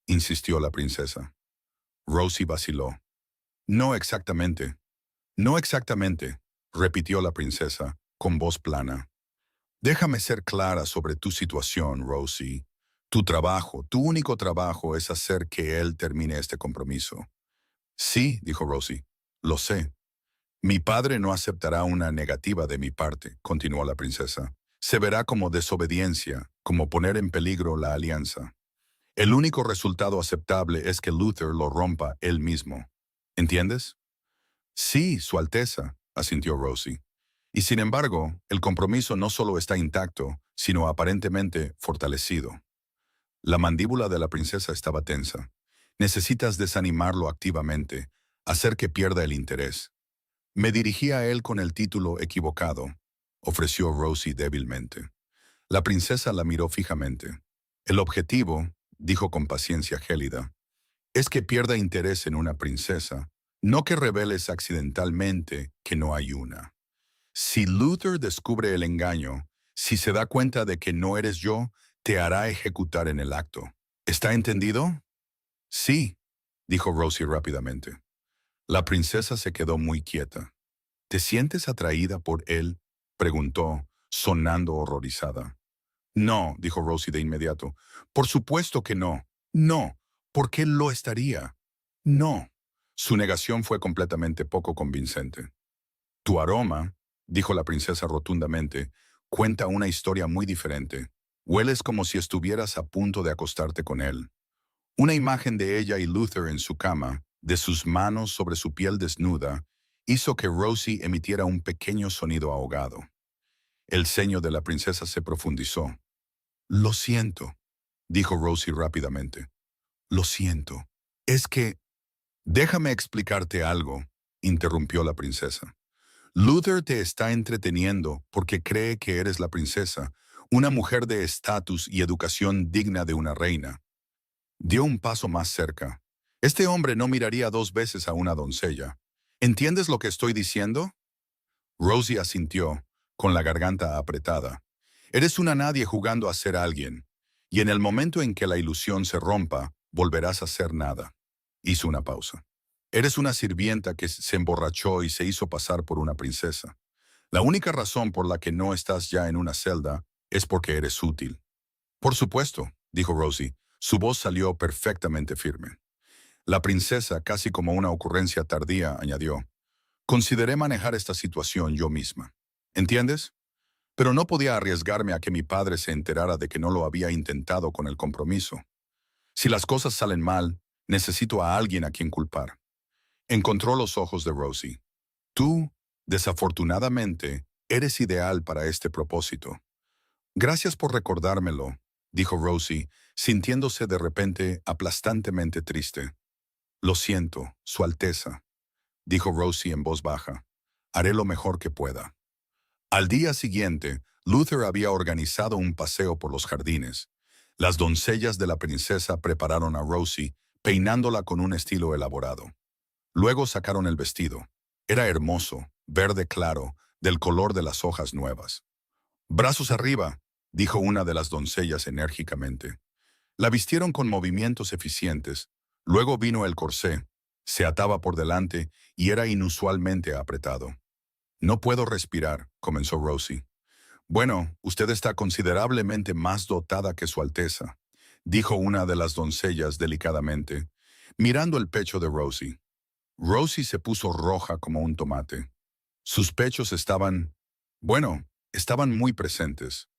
S1: insistió la princesa. Rosie vaciló. «No exactamente». «No exactamente», repitió la princesa, con voz plana. «Déjame ser clara sobre tu situación, Rosie. Tu trabajo, tu único trabajo es hacer que él termine este compromiso». «Sí», dijo Rosie, «lo sé». «Mi padre no aceptará una negativa de mi parte», continuó la princesa. «Se verá como desobediencia, como poner en peligro la alianza. El único resultado aceptable es que Luther lo rompa él mismo. ¿Entiendes?» «Sí, Su Alteza», asintió Rosie. «Y sin embargo, el compromiso no solo está intacto, sino aparentemente fortalecido». La mandíbula de la princesa estaba tensa. «Necesitas desanimarlo activamente, hacer que pierda el interés». «Me dirigí a él con el título equivocado», ofreció Rosie débilmente. La princesa la miró fijamente. «El objetivo», dijo con paciencia gélida, «es que pierda interés en una princesa, no que reveles accidentalmente que no hay una. Si Luther descubre el engaño, si se da cuenta de que no eres yo, te hará ejecutar en el acto. ¿Está entendido?» «Sí», dijo Rosie rápidamente. La princesa se quedó muy quieta. «¿Te sientes atraída por él?», preguntó, sonando horrorizada. «No», dijo Rosie de inmediato. «Por supuesto que no. No. ¿Por qué lo estaría? No». Su negación fue completamente poco convincente. «Tu aroma», dijo la princesa rotundamente, «cuenta una historia muy diferente. Hueles como si estuvieras a punto de acostarte con él». Una imagen de ella y Luther en su cama, de sus manos sobre su piel desnuda, hizo que Rosie emitiera un pequeño sonido ahogado. El ceño de la princesa se profundizó. «Lo siento», dijo Rosie rápidamente. «Lo siento. Es que...» «Déjame explicarte algo», interrumpió la princesa. «Luther te está entreteniendo porque cree que eres la princesa, una mujer de estatus y educación digna de una reina». Dio un paso más cerca. «Este hombre no miraría dos veces a una doncella. ¿Entiendes lo que estoy diciendo?» Rosie asintió, con la garganta apretada. «Eres una nadie jugando a ser alguien. Y en el momento en que la ilusión se rompa, volverás a ser nada. Hizo una pausa. Eres una sirvienta que se emborrachó y se hizo pasar por una princesa. La única razón por la que no estás ya en una celda es porque eres útil. Por supuesto, dijo Rosie. Su voz salió perfectamente firme. La princesa, casi como una ocurrencia tardía, añadió, consideré manejar esta situación yo misma. ¿Entiendes? Pero no podía arriesgarme a que mi padre se enterara de que no lo había intentado con el compromiso. Si las cosas salen mal, necesito a alguien a quien culpar. Encontró los ojos de Rosie. Tú, desafortunadamente, eres ideal para este propósito. Gracias por recordármelo, dijo Rosie, sintiéndose de repente aplastantemente triste. Lo siento, Su Alteza, dijo Rosie en voz baja. Haré lo mejor que pueda. Al día siguiente, Luther había organizado un paseo por los jardines. Las doncellas de la princesa prepararon a Rosie, peinándola con un estilo elaborado. Luego sacaron el vestido. Era hermoso, verde claro, del color de las hojas nuevas. «Brazos arriba», dijo una de las doncellas enérgicamente. La vistieron con movimientos eficientes. Luego vino el corsé. Se ataba por delante y era inusualmente apretado. «No puedo respirar», comenzó Rosie. «Bueno, usted está considerablemente más dotada que Su Alteza», dijo una de las doncellas delicadamente, mirando el pecho de Rosie. Rosie se puso roja como un tomate. Sus pechos estaban muy presentes.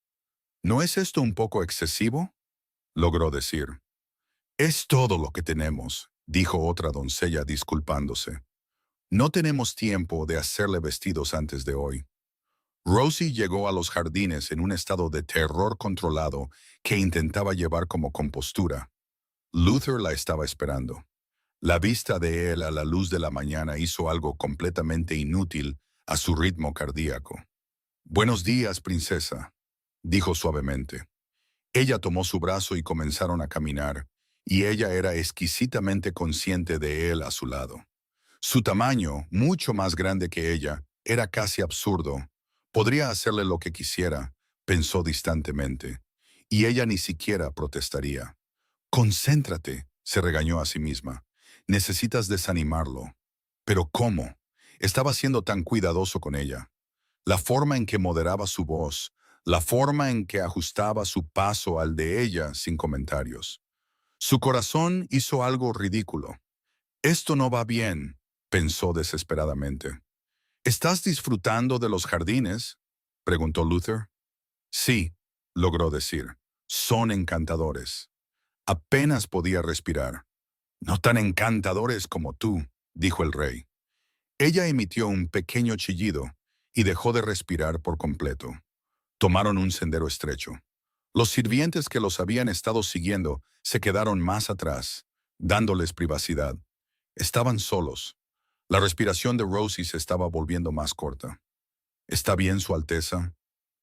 S1: «¿No es esto un poco excesivo?», logró decir. «Es todo lo que tenemos», dijo otra doncella disculpándose. «No tenemos tiempo de hacerle vestidos antes de hoy». Rosie llegó a los jardines en un estado de terror controlado que intentaba llevar como compostura. Luther la estaba esperando. La vista de él a la luz de la mañana hizo algo completamente inútil a su ritmo cardíaco. «Buenos días, princesa», dijo suavemente. Ella tomó su brazo y comenzaron a caminar, y ella era exquisitamente consciente de él a su lado. Su tamaño, mucho más grande que ella, era casi absurdo. Podría hacerle lo que quisiera, pensó distantemente, y ella ni siquiera protestaría. «Concéntrate», se regañó a sí misma. «Necesitas desanimarlo». ¿Pero cómo? Estaba siendo tan cuidadoso con ella. La forma en que moderaba su voz, la forma en que ajustaba su paso al de ella sin comentarios. Su corazón hizo algo ridículo. «Esto no va bien», pensó desesperadamente. «¿Estás disfrutando de los jardines?», preguntó Luther. «Sí», logró decir. «Son encantadores». Apenas podía respirar. «No tan encantadores como tú», dijo el rey. Ella emitió un pequeño chillido y dejó de respirar por completo. Tomaron un sendero estrecho. Los sirvientes que los habían estado siguiendo se quedaron más atrás, dándoles privacidad. Estaban solos. La respiración de Rosie se estaba volviendo más corta. «¿Está bien, Su Alteza?»,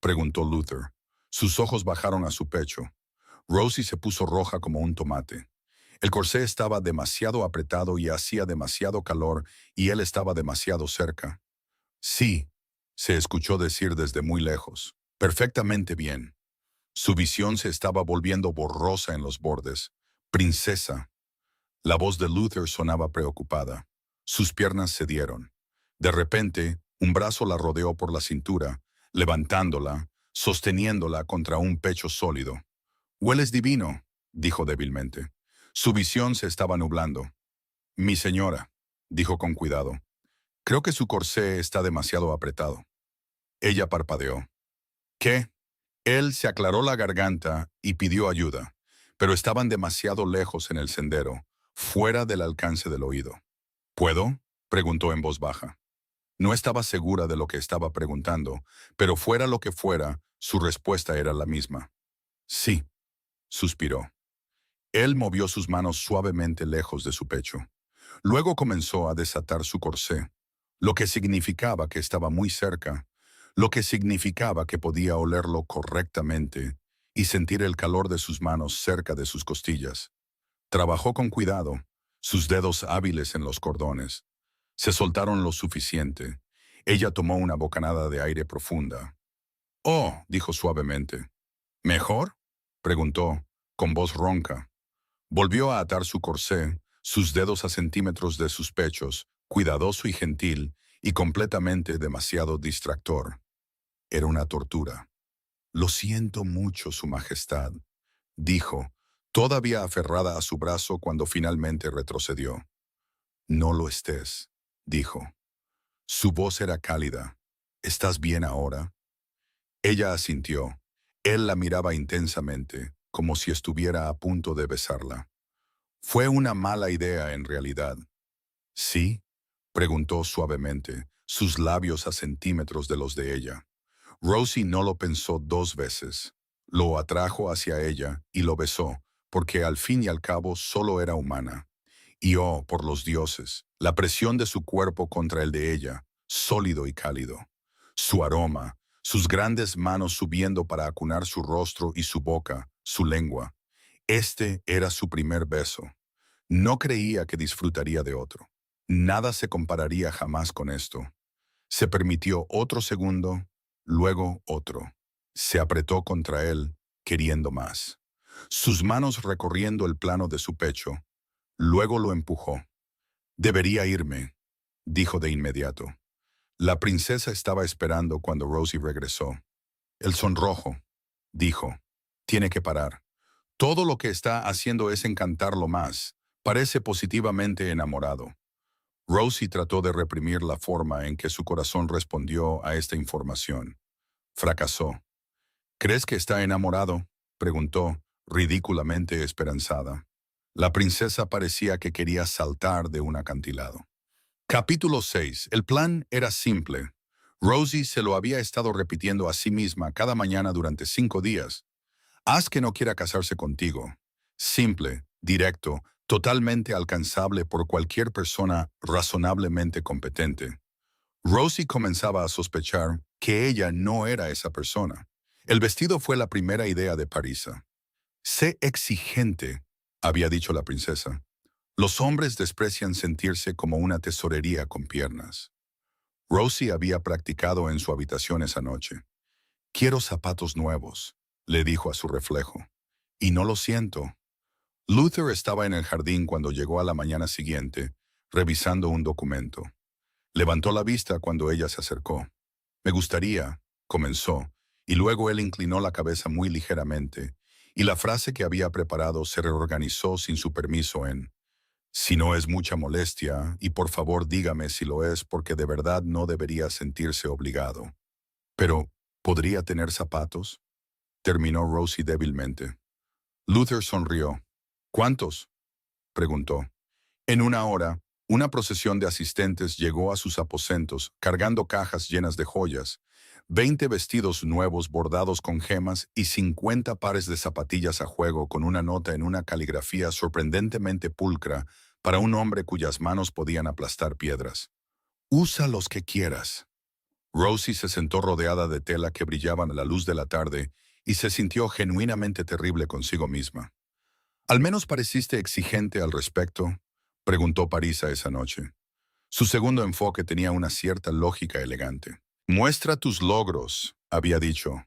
S1: preguntó Luther. Sus ojos bajaron a su pecho. Rosie se puso roja como un tomate. El corsé estaba demasiado apretado y hacía demasiado calor, y él estaba demasiado cerca. «Sí», se escuchó decir desde muy lejos. «Perfectamente bien». Su visión se estaba volviendo borrosa en los bordes. «Princesa». La voz de Luther sonaba preocupada. Sus piernas cedieron. De repente, un brazo la rodeó por la cintura, levantándola, sosteniéndola contra un pecho sólido. «Hueles divino», dijo débilmente. Su visión se estaba nublando. «Mi señora», dijo con cuidado, «creo que su corsé está demasiado apretado». Ella parpadeó. «¿Qué?». Él se aclaró la garganta y pidió ayuda, pero estaban demasiado lejos en el sendero, fuera del alcance del oído. «¿Puedo?», preguntó en voz baja. No estaba segura de lo que estaba preguntando, pero fuera lo que fuera, su respuesta era la misma. «Sí», suspiró. Él movió sus manos suavemente lejos de su pecho. Luego comenzó a desatar su corsé, lo que significaba que estaba muy cerca, lo que significaba que podía olerlo correctamente y sentir el calor de sus manos cerca de sus costillas. Trabajó con cuidado, sus dedos hábiles en los cordones. Se soltaron lo suficiente. Ella tomó una bocanada de aire profunda. «Oh», dijo suavemente. «¿Mejor?», preguntó, con voz ronca. Volvió a atar su corsé, sus dedos a centímetros de sus pechos, cuidadoso y gentil, y completamente demasiado distractor. Era una tortura. Lo siento mucho, Su Majestad, dijo, todavía aferrada a su brazo cuando finalmente retrocedió. No lo estés, dijo. Su voz era cálida. ¿Estás bien ahora? Ella asintió. Él la miraba intensamente, como si estuviera a punto de besarla. Fue una mala idea en realidad. ¿Sí? Preguntó suavemente, sus labios a centímetros de los de ella. Rosie no lo pensó dos veces. Lo atrajo hacia ella y lo besó, porque al fin y al cabo solo era humana. Y oh, por los dioses, la presión de su cuerpo contra el de ella, sólido y cálido. Su aroma, sus grandes manos subiendo para acunar su rostro y su boca, su lengua. Este era su primer beso. No creía que disfrutaría de otro. Nada se compararía jamás con esto. Se permitió otro segundo, luego otro. Se apretó contra él, queriendo más. Sus manos recorriendo el plano de su pecho. Luego lo empujó. Debería irme, dijo de inmediato. La princesa estaba esperando cuando Rosie regresó. El sonrojo, dijo. Tiene que parar. Todo lo que está haciendo es encantarlo más. Parece positivamente enamorado. Rosie trató de reprimir la forma en que su corazón respondió a esta información. Fracasó. ¿Crees que está enamorado?, preguntó, ridículamente esperanzada. La princesa parecía que quería saltar de un acantilado. Capítulo 6. El plan era simple. Rosie se lo había estado repitiendo a sí misma cada mañana durante 5 días. Haz que no quiera casarse contigo. Simple, directo, totalmente alcanzable por cualquier persona razonablemente competente. Rosie comenzaba a sospechar que ella no era esa persona. El vestido fue la primera idea de Parisa. Sé exigente, había dicho la princesa. Los hombres desprecian sentirse como una tesorería con piernas. Rosie había practicado en su habitación esa noche. Quiero zapatos nuevos, le dijo a su reflejo. Y no lo siento. Luther estaba en el jardín cuando llegó a la mañana siguiente, revisando un documento. Levantó la vista cuando ella se acercó. Me gustaría, comenzó, y luego él inclinó la cabeza muy ligeramente, y la frase que había preparado se reorganizó sin su permiso en: si no es mucha molestia, y por favor dígame si lo es porque de verdad no debería sentirse obligado. Pero, ¿podría tener zapatos?, terminó Rosie débilmente. Luther sonrió. ¿Cuántos?, preguntó. En una hora, una procesión de asistentes llegó a sus aposentos, cargando cajas llenas de joyas, 20 vestidos nuevos bordados con gemas y 50 pares de zapatillas a juego con una nota en una caligrafía sorprendentemente pulcra para un hombre cuyas manos podían aplastar piedras. Usa los que quieras. Rosie se sentó rodeada de tela que brillaban a la luz de la tarde y se sintió genuinamente terrible consigo misma. ¿Al menos pareciste exigente al respecto?, preguntó Parisa esa noche. Su segundo enfoque tenía una cierta lógica elegante. Muestra tus logros, había dicho,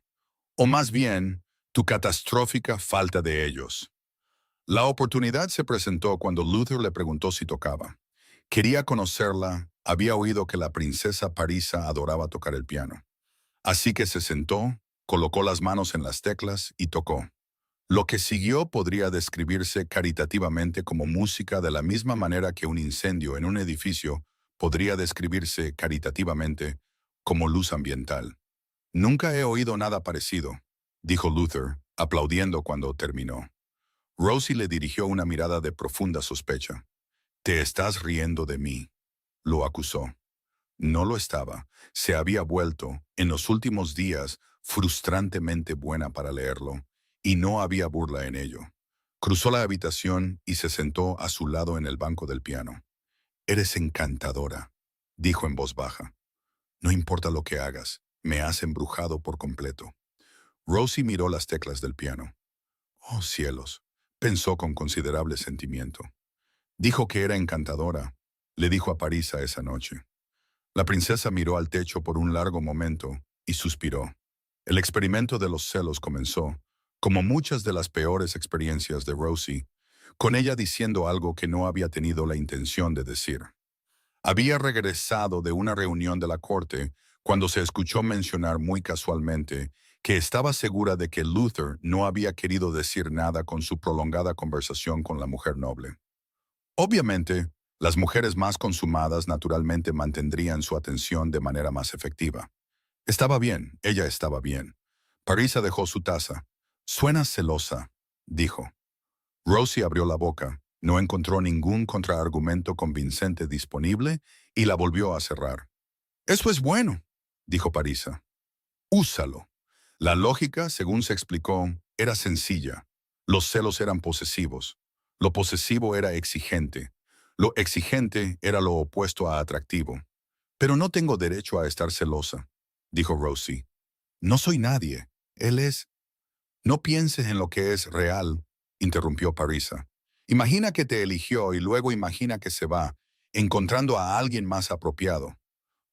S1: o más bien, tu catastrófica falta de ellos. La oportunidad se presentó cuando Luther le preguntó si tocaba. Quería conocerla, había oído que la princesa Parisa adoraba tocar el piano. Así que se sentó, colocó las manos en las teclas y tocó. Lo que siguió podría describirse caritativamente como música de la misma manera que un incendio en un edificio podría describirse caritativamente como luz ambiental. Nunca he oído nada parecido, dijo Luther, aplaudiendo cuando terminó. Rosie le dirigió una mirada de profunda sospecha. Te estás riendo de mí, lo acusó. No lo estaba. Se había vuelto, en los últimos días, frustrantemente buena para leerlo, y no había burla en ello. Cruzó la habitación y se sentó a su lado en el banco del piano. Eres encantadora, dijo en voz baja. No importa lo que hagas, me has embrujado por completo. Rosie miró las teclas del piano. Oh cielos, pensó con considerable sentimiento. Dijo que era encantadora, le dijo a Parisa esa noche. La princesa miró al techo por un largo momento y suspiró. El experimento de los celos comenzó, como muchas de las peores experiencias de Rosie, con ella diciendo algo que no había tenido la intención de decir. Había regresado de una reunión de la corte cuando se escuchó mencionar muy casualmente que estaba segura de que Luther no había querido decir nada con su prolongada conversación con la mujer noble. Obviamente, las mujeres más consumadas naturalmente mantendrían su atención de manera más efectiva. Estaba bien, ella estaba bien. Parisa dejó su taza. «Suena celosa», dijo. Rosie abrió la boca, no encontró ningún contraargumento convincente disponible y la volvió a cerrar. «Eso es bueno», dijo Parisa. «Úsalo». La lógica, según se explicó, era sencilla. Los celos eran posesivos. Lo posesivo era exigente. Lo exigente era lo opuesto a atractivo. «Pero no tengo derecho a estar celosa», dijo Rosie. «No soy nadie. Él es...» «No pienses en lo que es real», interrumpió Parisa. «Imagina que te eligió y luego imagina que se va, encontrando a alguien más apropiado.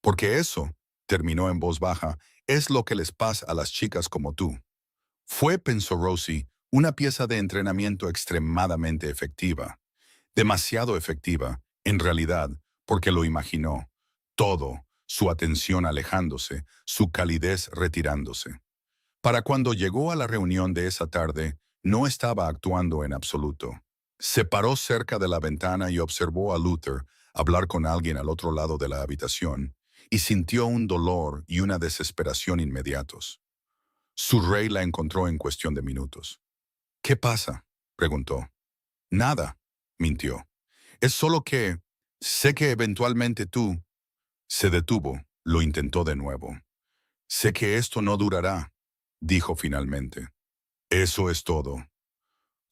S1: Porque eso», terminó en voz baja, «es lo que les pasa a las chicas como tú». Fue, pensó Rosie, una pieza de entrenamiento extremadamente efectiva. Demasiado efectiva, en realidad, porque lo imaginó. Todo, su atención alejándose, su calidez retirándose. Para cuando llegó a la reunión de esa tarde, no estaba actuando en absoluto. Se paró cerca de la ventana y observó a Luther hablar con alguien al otro lado de la habitación, y sintió un dolor y una desesperación inmediatos. Su rey la encontró en cuestión de minutos. «¿Qué pasa?», preguntó. «Nada», mintió. «Es solo que... sé que eventualmente tú...». Se detuvo, lo intentó de nuevo. «Sé que esto no durará», dijo finalmente. «Eso es todo».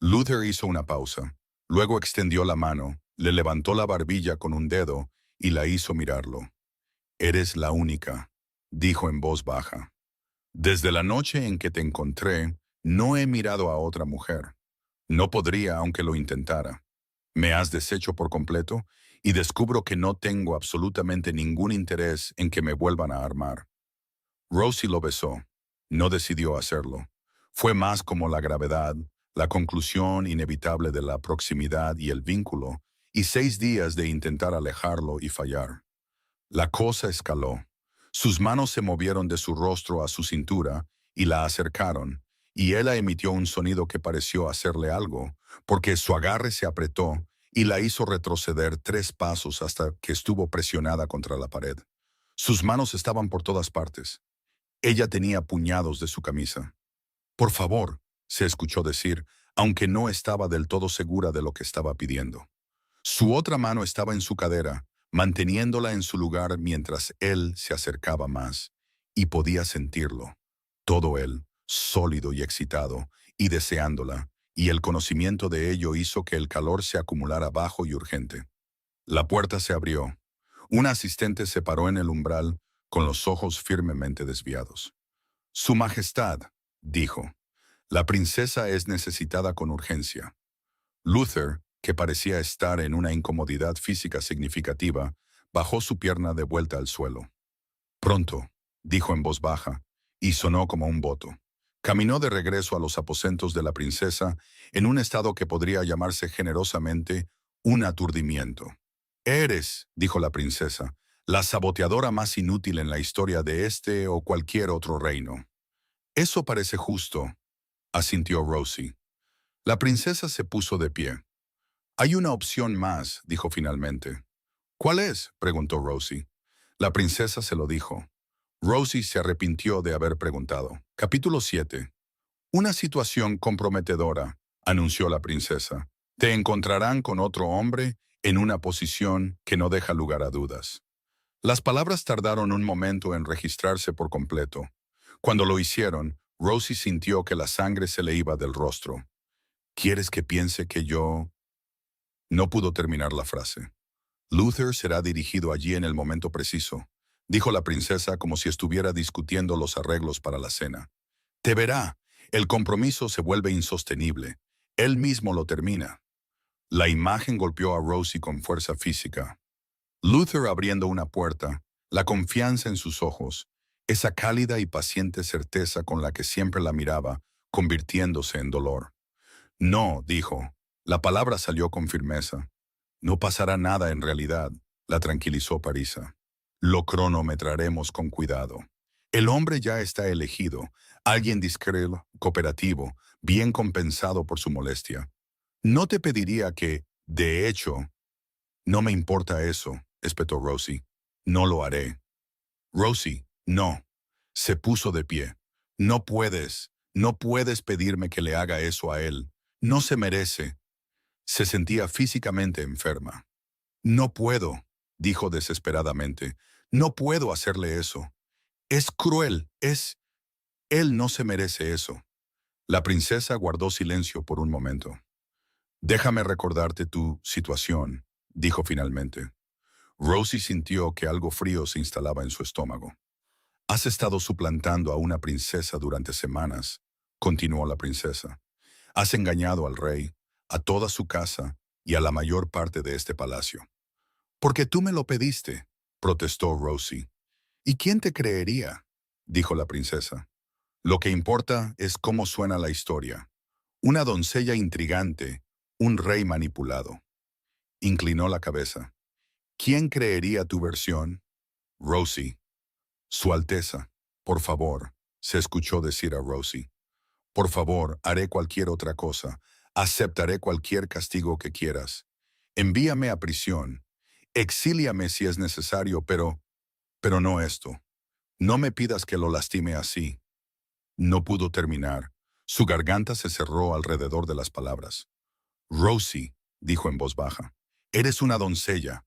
S1: Luther hizo una pausa. Luego extendió la mano, le levantó la barbilla con un dedo y la hizo mirarlo. «Eres la única», dijo en voz baja. «Desde la noche en que te encontré, no he mirado a otra mujer. No podría aunque lo intentara. Me has deshecho por completo y descubro que no tengo absolutamente ningún interés en que me vuelvan a armar». Rosie lo besó. No decidió hacerlo. Fue más como la gravedad, la conclusión inevitable de la proximidad y el vínculo, y 6 días de intentar alejarlo y fallar. La cosa escaló. Sus manos se movieron de su rostro a su cintura y la acercaron, y ella emitió un sonido que pareció hacerle algo, porque su agarre se apretó y la hizo retroceder 3 pasos hasta que estuvo presionada contra la pared. Sus manos estaban por todas partes. Ella tenía puñados de su camisa. «Por favor», se escuchó decir, aunque no estaba del todo segura de lo que estaba pidiendo. Su otra mano estaba en su cadera, manteniéndola en su lugar mientras él se acercaba más, y podía sentirlo. Todo él, sólido y excitado, y deseándola, y el conocimiento de ello hizo que el calor se acumulara bajo y urgente. La puerta se abrió. Un asistente se paró en el umbral, con los ojos firmemente desviados. «Su Majestad», dijo, «la princesa es necesitada con urgencia». Luther, que parecía estar en una incomodidad física significativa, bajó su pierna de vuelta al suelo. «Pronto», dijo en voz baja, y sonó como un voto. Caminó de regreso a los aposentos de la princesa en un estado que podría llamarse generosamente un aturdimiento. «Eres», dijo la princesa, «la saboteadora más inútil en la historia de este o cualquier otro reino». «Eso parece justo», asintió Rosie. La princesa se puso de pie. «Hay una opción más», dijo finalmente. «¿Cuál es?», preguntó Rosie. La princesa se lo dijo. Rosie se arrepintió de haber preguntado. Capítulo 7. «Una situación comprometedora», anunció la princesa. «Te encontrarán con otro hombre en una posición que no deja lugar a dudas». Las palabras tardaron un momento en registrarse por completo. Cuando lo hicieron, Rosie sintió que la sangre se le iba del rostro. «¿Quieres que piense que yo...?» No pudo terminar la frase. «Luther será dirigido allí en el momento preciso», dijo la princesa como si estuviera discutiendo los arreglos para la cena. «Te verá. El compromiso se vuelve insostenible. Él mismo lo termina». La imagen golpeó a Rosie con fuerza física. Luther abriendo una puerta, la confianza en sus ojos, esa cálida y paciente certeza con la que siempre la miraba convirtiéndose en dolor. No, dijo. La palabra salió con firmeza. No pasará nada en realidad, la tranquilizó Parisa. Lo cronometraremos con cuidado. El hombre ya está elegido, alguien discreto, cooperativo, bien compensado por su molestia. No te pediría que, de hecho, no me importa eso, espetó Rosie. No lo haré. Rosie, no. Se puso de pie. No puedes pedirme que le haga eso a él. No se merece. Se sentía físicamente enferma. No puedo, dijo desesperadamente. No puedo hacerle eso. Es cruel, Él no se merece eso. La princesa guardó silencio por un momento. Déjame recordarte tu situación, dijo finalmente. Rosie sintió que algo frío se instalaba en su estómago. Has estado suplantando a una princesa durante semanas, continuó la princesa. Has engañado al rey, a toda su casa y a la mayor parte de este palacio. Porque tú me lo pediste, protestó Rosie. ¿Y quién te creería? Dijo la princesa. Lo que importa es cómo suena la historia. Una doncella intrigante, un rey manipulado. Inclinó la cabeza. ¿Quién creería tu versión? Rosie. Su Alteza. Por favor, se escuchó decir a Rosie. Por favor, haré cualquier otra cosa. Aceptaré cualquier castigo que quieras. Envíame a prisión. Exíliame si es necesario, pero no esto. No me pidas que lo lastime así. No pudo terminar. Su garganta se cerró alrededor de las palabras. Rosie, dijo en voz baja, eres una doncella.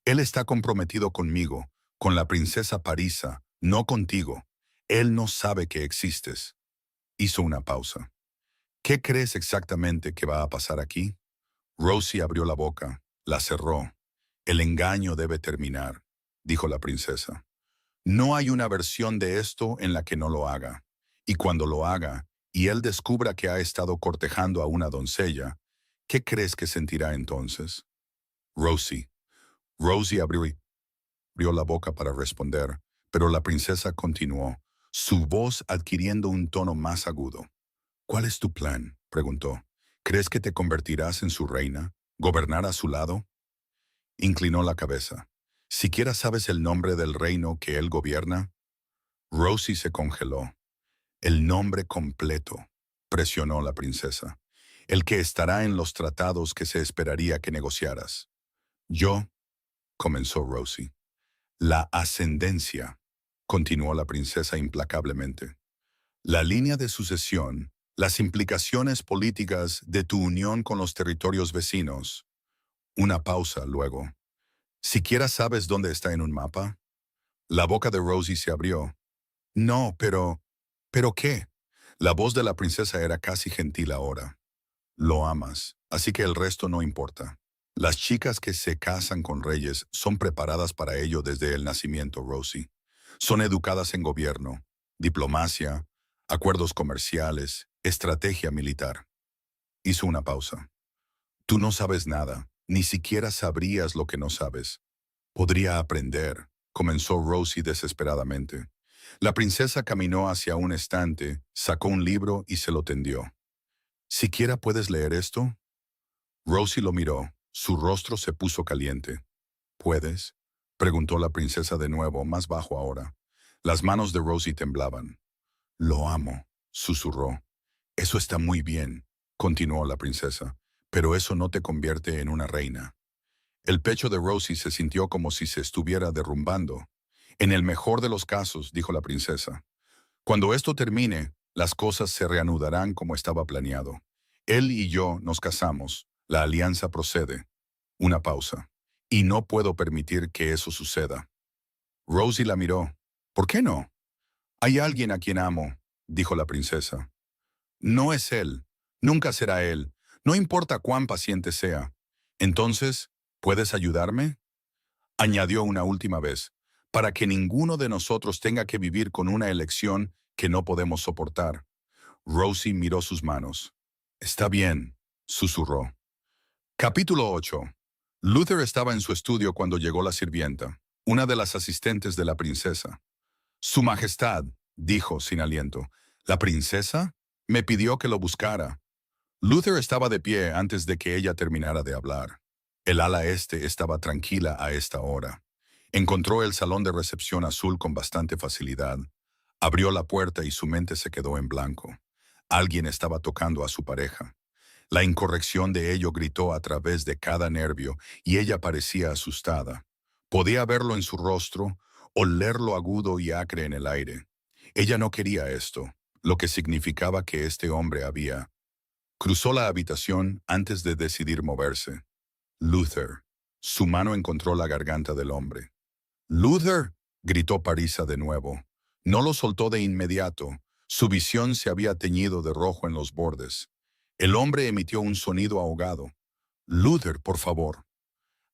S1: Él está comprometido conmigo, con la princesa Parisa, no contigo. Él no sabe que existes. Hizo una pausa. ¿Qué crees exactamente que va a pasar aquí? Rosie abrió la boca, la cerró. El engaño debe terminar, dijo la princesa. No hay una versión de esto en la que no lo haga. Y cuando lo haga, y él descubra que ha estado cortejando a una doncella, ¿qué crees que sentirá entonces? Rosie. Rosie abrió la boca para responder, pero la princesa continuó, su voz adquiriendo un tono más agudo. ¿Cuál es tu plan?, preguntó. ¿Crees que te convertirás en su reina? ¿Gobernar a su lado? Inclinó la cabeza. ¿Siquiera sabes el nombre del reino que él gobierna? Rosie se congeló. El nombre completo, presionó la princesa. El que estará en los tratados que se esperaría que negociaras. Yo, comenzó Rosie. La ascendencia, continuó la princesa implacablemente. La línea de sucesión, las implicaciones políticas de tu unión con los territorios vecinos. Una pausa luego. ¿Siquiera sabes dónde está en un mapa? La boca de Rosie se abrió. No, ¿pero qué? La voz de la princesa era casi gentil ahora. Lo amas, así que el resto no importa. Las chicas que se casan con reyes son preparadas para ello desde el nacimiento, Rosie. Son educadas en gobierno, diplomacia, acuerdos comerciales, estrategia militar. Hizo una pausa. Tú no sabes nada, ni siquiera sabrías lo que no sabes. Podría aprender, comenzó Rosie desesperadamente. La princesa caminó hacia un estante, sacó un libro y se lo tendió. ¿Siquiera puedes leer esto? Rosie lo miró. Su rostro se puso caliente. ¿Puedes?, preguntó la princesa de nuevo, más bajo ahora. Las manos de Rosie temblaban. Lo amo, susurró. Eso está muy bien, continuó la princesa, pero eso no te convierte en una reina. El pecho de Rosie se sintió como si se estuviera derrumbando. En el mejor de los casos, dijo la princesa. Cuando esto termine, las cosas se reanudarán como estaba planeado. Él y yo nos casamos. La alianza procede. Una pausa. Y no puedo permitir que eso suceda. Rosie la miró. ¿Por qué no? Hay alguien a quien amo, dijo la princesa. No es él. Nunca será él. No importa cuán paciente sea. Entonces, ¿puedes ayudarme? Añadió una última vez, para que ninguno de nosotros tenga que vivir con una elección que no podemos soportar. Rosie miró sus manos. Está bien, susurró. Capítulo 8. Luther estaba en su estudio cuando llegó la sirvienta, una de las asistentes de la princesa. Su Majestad, dijo sin aliento. ¿La princesa? Me pidió que lo buscara. Luther estaba de pie antes de que ella terminara de hablar. El ala este estaba tranquila a esta hora. Encontró el salón de recepción azul con bastante facilidad. Abrió la puerta y su mente se quedó en blanco. Alguien estaba tocando a su pareja. La incorrección de ello gritó a través de cada nervio y ella parecía asustada. Podía verlo en su rostro, olerlo agudo y acre en el aire. Ella no quería esto, lo que significaba que este hombre había. Cruzó la habitación antes de decidir moverse. Luther. Su mano encontró la garganta del hombre. ¡Luther! Gritó Parisa de nuevo. No lo soltó de inmediato. Su visión se había teñido de rojo en los bordes. El hombre emitió un sonido ahogado. Luther, por favor.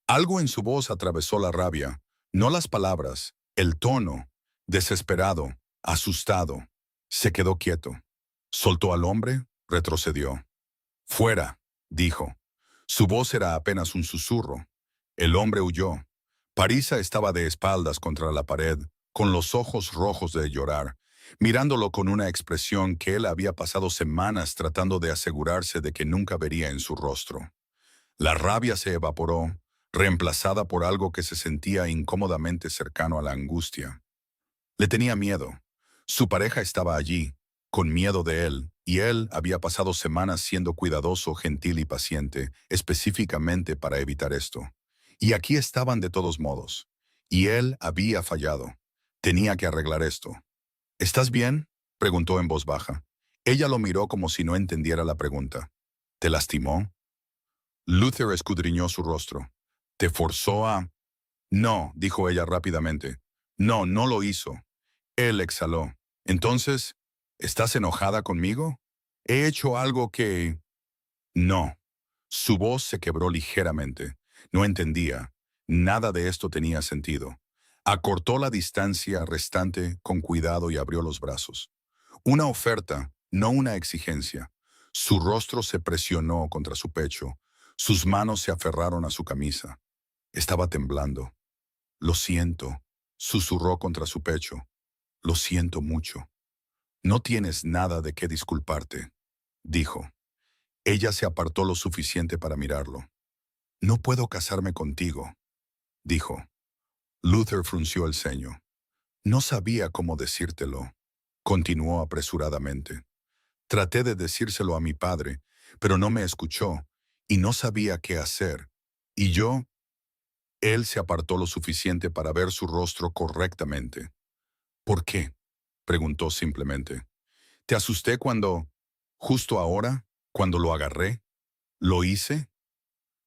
S1: Algo en su voz atravesó la rabia, no las palabras, el tono, desesperado, asustado. Se quedó quieto. Soltó al hombre, retrocedió. Fuera, dijo. Su voz era apenas un susurro. El hombre huyó. Parisa estaba de espaldas contra la pared, con los ojos rojos de llorar, mirándolo con una expresión que él había pasado semanas tratando de asegurarse de que nunca vería en su rostro. La rabia se evaporó, reemplazada por algo que se sentía incómodamente cercano a la angustia. Le tenía miedo. Su pareja estaba allí, con miedo de él, y él había pasado semanas siendo cuidadoso, gentil y paciente, específicamente para evitar esto. Y aquí estaban de todos modos. Y él había fallado. Tenía que arreglar esto. ¿Estás bien?, preguntó en voz baja. Ella lo miró como si no entendiera la pregunta. ¿Te lastimó? Luther escudriñó su rostro. ¿Te forzó a...? No, dijo ella rápidamente. No, no lo hizo. Él exhaló. Entonces, ¿estás enojada conmigo? ¿He hecho algo que...? No. Su voz se quebró ligeramente. No entendía. Nada de esto tenía sentido. Acortó la distancia restante con cuidado y abrió los brazos. Una oferta, no una exigencia. Su rostro se presionó contra su pecho. Sus manos se aferraron a su camisa. Estaba temblando. Lo siento, susurró contra su pecho. Lo siento mucho. No tienes nada de qué disculparte, dijo. Ella se apartó lo suficiente para mirarlo. No puedo casarme contigo, dijo. Luther frunció el ceño. No sabía cómo decírtelo, continuó apresuradamente. Traté de decírselo a mi padre, pero no me escuchó, y no sabía qué hacer. Y yo... Él se apartó lo suficiente para ver su rostro correctamente. ¿Por qué?, preguntó simplemente. ¿Te asusté cuando, justo ahora, cuando lo agarré? ¿Lo hice?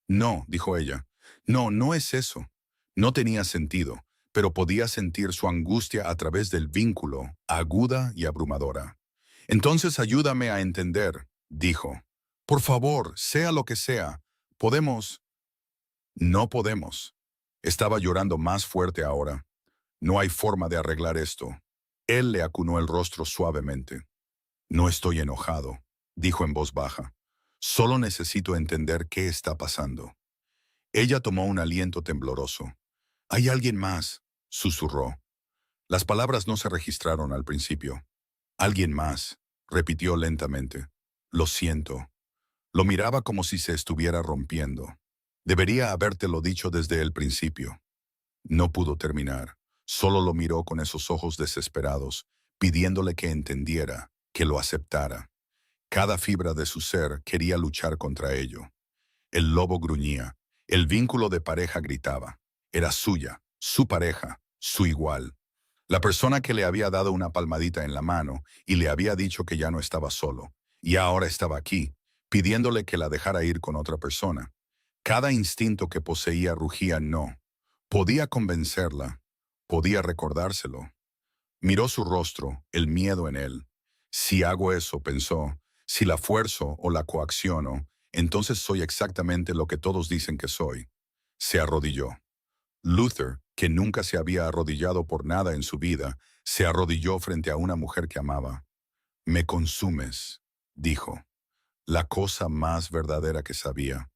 S1: No, dijo ella. No, no es eso. No tenía sentido, pero podía sentir su angustia a través del vínculo, aguda y abrumadora. Entonces ayúdame a entender, dijo. Por favor, sea lo que sea, podemos... No podemos. Estaba llorando más fuerte ahora. No hay forma de arreglar esto. Él le acunó el rostro suavemente. No estoy enojado, dijo en voz baja. Solo necesito entender qué está pasando. Ella tomó un aliento tembloroso. «Hay alguien más», susurró. Las palabras no se registraron al principio. «Alguien más», repitió lentamente. «Lo siento». Lo miraba como si se estuviera rompiendo. Debería habértelo dicho desde el principio. No pudo terminar. Solo lo miró con esos ojos desesperados, pidiéndole que entendiera, que lo aceptara. Cada fibra de su ser quería luchar contra ello. El lobo gruñía. El vínculo de pareja gritaba. Era suya, su pareja, su igual. La persona que le había dado una palmadita en la mano y le había dicho que ya no estaba solo. Y ahora estaba aquí, pidiéndole que la dejara ir con otra persona. Cada instinto que poseía rugía no. Podía convencerla. Podía recordárselo. Miró su rostro, el miedo en él. Si hago eso, pensó, si la fuerzo o la coacciono, entonces soy exactamente lo que todos dicen que soy. Se arrodilló. Luther, que nunca se había arrodillado por nada en su vida, se arrodilló frente a una mujer que amaba. «Me consumes», dijo, la cosa más verdadera que sabía.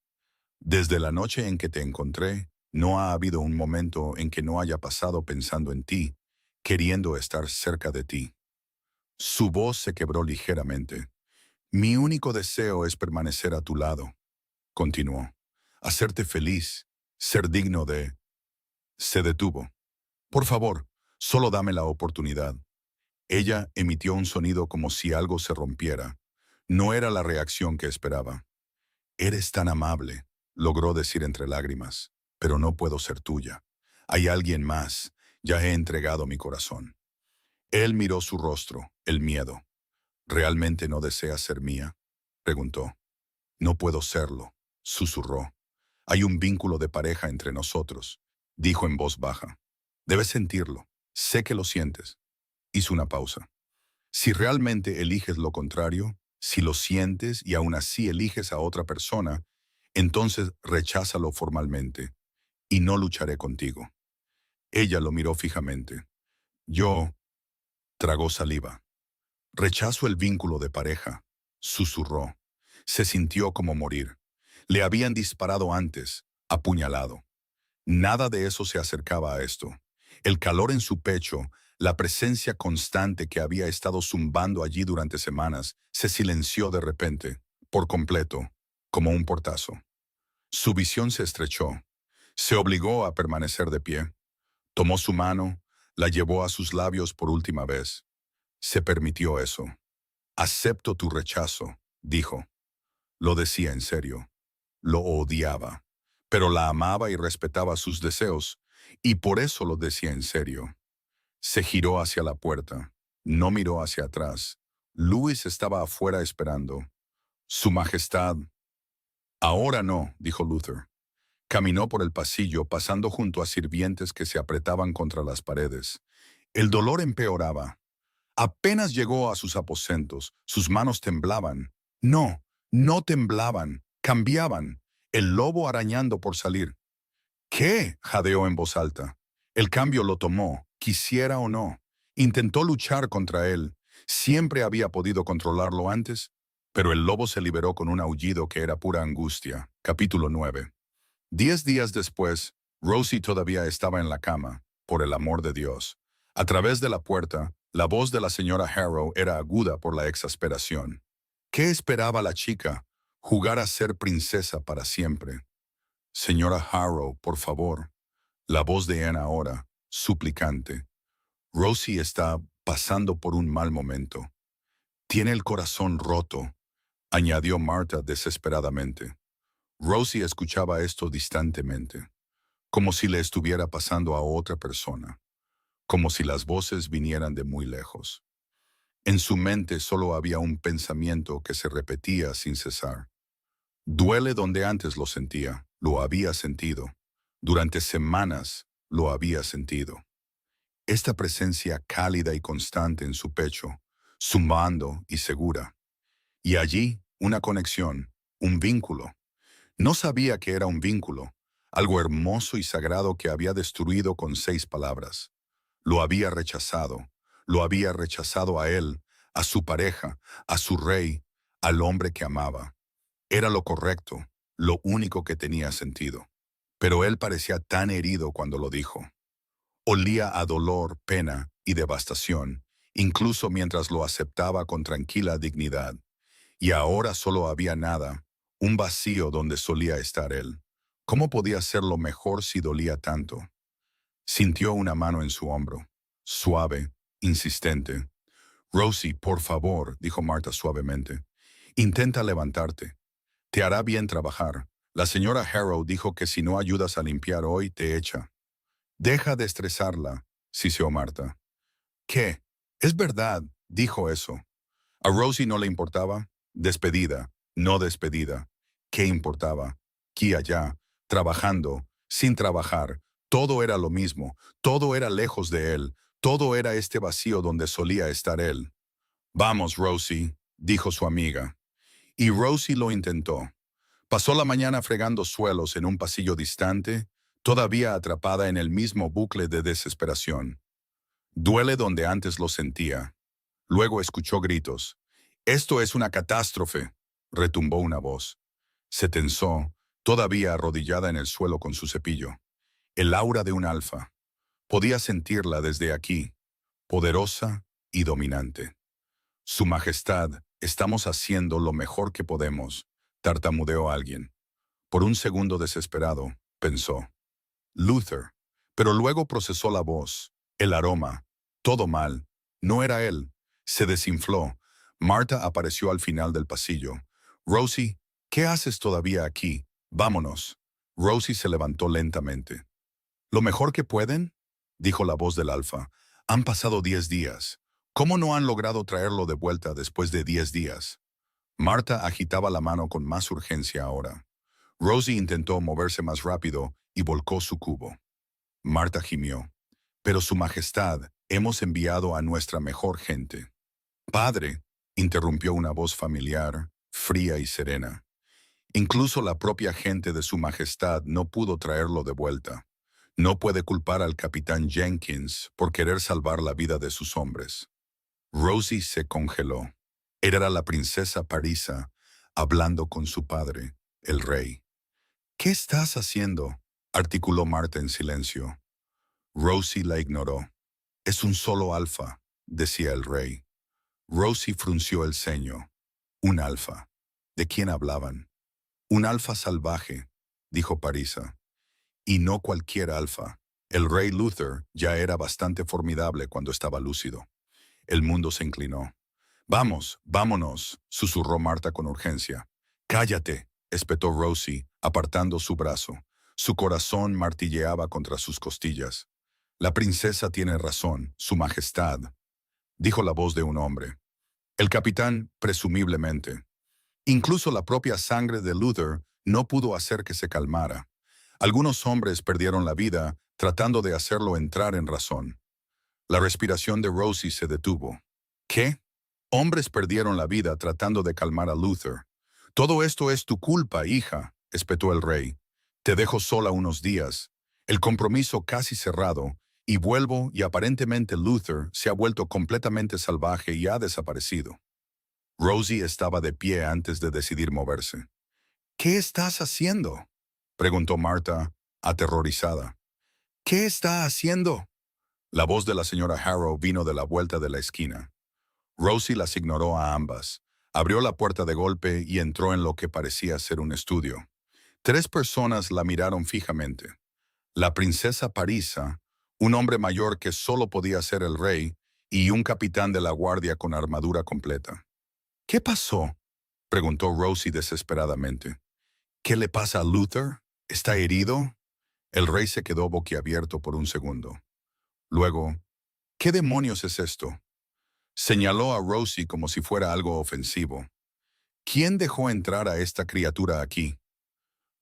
S1: «Desde la noche en que te encontré, no ha habido un momento en que no haya pasado pensando en ti, queriendo estar cerca de ti». Su voz se quebró ligeramente. Mi único deseo es permanecer a tu lado, continuó. Hacerte feliz, ser digno de... Se detuvo. Por favor, solo dame la oportunidad. Ella emitió un sonido como si algo se rompiera. No era la reacción que esperaba. Eres tan amable, logró decir entre lágrimas, pero no puedo ser tuya. Hay alguien más. Ya he entregado mi corazón. Él miró su rostro, el miedo. ¿Realmente no deseas ser mía? Preguntó. No puedo serlo, susurró. Hay un vínculo de pareja entre nosotros, dijo en voz baja. Debes sentirlo. Sé que lo sientes. Hizo una pausa. Si realmente eliges lo contrario, si lo sientes y aún así eliges a otra persona, entonces recházalo formalmente y no lucharé contigo. Ella lo miró fijamente. Yo tragó saliva. Rechazo el vínculo de pareja, susurró. Se sintió como morir. Le habían disparado antes, apuñalado. Nada de eso se acercaba a esto. El calor en su pecho, la presencia constante que había estado zumbando allí durante semanas, se silenció de repente, por completo, como un portazo. Su visión se estrechó. Se obligó a permanecer de pie. Tomó su mano, la llevó a sus labios por última vez. Se permitió eso. Acepto tu rechazo, dijo. Lo decía en serio. Lo odiaba, pero la amaba y respetaba sus deseos, y por eso lo decía en serio. Se giró hacia la puerta. No miró hacia atrás. Louis estaba afuera esperando. Su Majestad. Ahora no, dijo Luther. Caminó por el pasillo, pasando junto a sirvientes que se apretaban contra las paredes. El dolor empeoraba. Apenas llegó a sus aposentos, sus manos temblaban. No, no temblaban, cambiaban. El lobo arañando por salir. ¿Qué? Jadeó en voz alta. El cambio lo tomó, quisiera o no. Intentó luchar contra él. Siempre había podido controlarlo antes, pero el lobo se liberó con un aullido que era pura angustia. Capítulo 9. 10 días después, Rosie todavía estaba en la cama, por el amor de Dios. A través de la puerta, la voz de la señora Harrow era aguda por la exasperación. ¿Qué esperaba la chica? Jugar a ser princesa para siempre. Señora Harrow, por favor. La voz de Anne ahora, suplicante. Rosie está pasando por un mal momento. Tiene el corazón roto, añadió Marta desesperadamente. Rosie escuchaba esto distantemente, como si le estuviera pasando a otra persona, como si las voces vinieran de muy lejos. En su mente solo había un pensamiento que se repetía sin cesar. Duele donde antes lo sentía, lo había sentido. Durante semanas lo había sentido. Esta presencia cálida y constante en su pecho, zumbando y segura. Y allí una conexión, un vínculo. No sabía que era un vínculo, algo hermoso y sagrado que había destruido con 6 palabras. Lo había rechazado a él, a su pareja, a su rey, al hombre que amaba. Era lo correcto, lo único que tenía sentido. Pero él parecía tan herido cuando lo dijo. Olía a dolor, pena y devastación, incluso mientras lo aceptaba con tranquila dignidad. Y ahora solo había nada, un vacío donde solía estar él. ¿Cómo podía serlo mejor si dolía tanto? Sintió una mano en su hombro, suave, insistente. Rosie, por favor, dijo Marta suavemente. Intenta levantarte. Te hará bien trabajar. La señora Harrow dijo que si no ayudas a limpiar hoy, te echa. Deja de estresarla, siseó Marta. ¿Qué? Es verdad, dijo eso. A Rosie no le importaba. Despedida, no despedida. ¿Qué importaba? Aquí allá, trabajando, sin trabajar. Todo era lo mismo, todo era lejos de él, todo era este vacío donde solía estar él. Vamos, Rosie, dijo su amiga. Y Rosie lo intentó. Pasó la mañana fregando suelos en un pasillo distante, todavía atrapada en el mismo bucle de desesperación. Duele donde antes lo sentía. Luego escuchó gritos. «Esto es una catástrofe», retumbó una voz. Se tensó, todavía arrodillada en el suelo con su cepillo. El aura de un alfa. Podía sentirla desde aquí, poderosa y dominante. Su Majestad, Estamos haciendo lo mejor que podemos, tartamudeó alguien. Por un segundo desesperado, pensó. Luther. Pero luego procesó la voz, el aroma. Todo mal. No era él. Se desinfló. Marta apareció al final del pasillo. Rosie, ¿qué haces todavía aquí? Vámonos. Rosie se levantó lentamente. ¿Lo mejor que pueden? Dijo la voz del alfa. Han pasado 10 días. ¿Cómo no han logrado traerlo de vuelta después de 10 días? Marta agitaba la mano con más urgencia ahora. Rosie intentó moverse más rápido y volcó su cubo. Marta gimió. Pero Su Majestad, hemos enviado a nuestra mejor gente. Padre, interrumpió una voz familiar, fría y serena. Incluso la propia gente de Su Majestad no pudo traerlo de vuelta. No puede culpar al capitán Jenkins por querer salvar la vida de sus hombres. Rosie se congeló. Era la princesa Parisa hablando con su padre, el rey. ¿Qué estás haciendo?, articuló Marta en silencio. Rosie la ignoró. Es un solo alfa, decía el rey. Rosie frunció el ceño. Un alfa. ¿De quién hablaban? Un alfa salvaje, dijo Parisa. Y no cualquier alfa. El rey Luther ya era bastante formidable cuando estaba lúcido. El mundo se inclinó. Vamos, vámonos, susurró Marta con urgencia. Cállate, espetó Rosie, apartando su brazo. Su corazón martilleaba contra sus costillas. La princesa tiene razón, Su Majestad, dijo la voz de un hombre. El capitán, presumiblemente. Incluso la propia sangre de Luther no pudo hacer que se calmara. Algunos hombres perdieron la vida tratando de hacerlo entrar en razón. La respiración de Rosie se detuvo. ¿Qué? Hombres perdieron la vida tratando de calmar a Luther. Todo esto es tu culpa, hija, espetó el rey. Te dejo sola unos días. El compromiso casi cerrado, y vuelvo y aparentemente Luther se ha vuelto completamente salvaje y ha desaparecido. Rosie estaba de pie antes de decidir moverse. ¿Qué estás haciendo?, preguntó Marta, aterrorizada. ¿Qué está haciendo? La voz de la señora Harrow vino de la vuelta de la esquina. Rosie las ignoró a ambas. Abrió la puerta de golpe y entró en lo que parecía ser un estudio. 3 personas la miraron fijamente. La princesa Parisa, un hombre mayor que solo podía ser el rey, y un capitán de la guardia con armadura completa. ¿Qué pasó?, preguntó Rosie desesperadamente. ¿Qué le pasa a Luther? ¿Está herido? El rey se quedó boquiabierto por un segundo. Luego, ¿qué demonios es esto?, señaló a Rosie como si fuera algo ofensivo. ¿Quién dejó entrar a esta criatura aquí?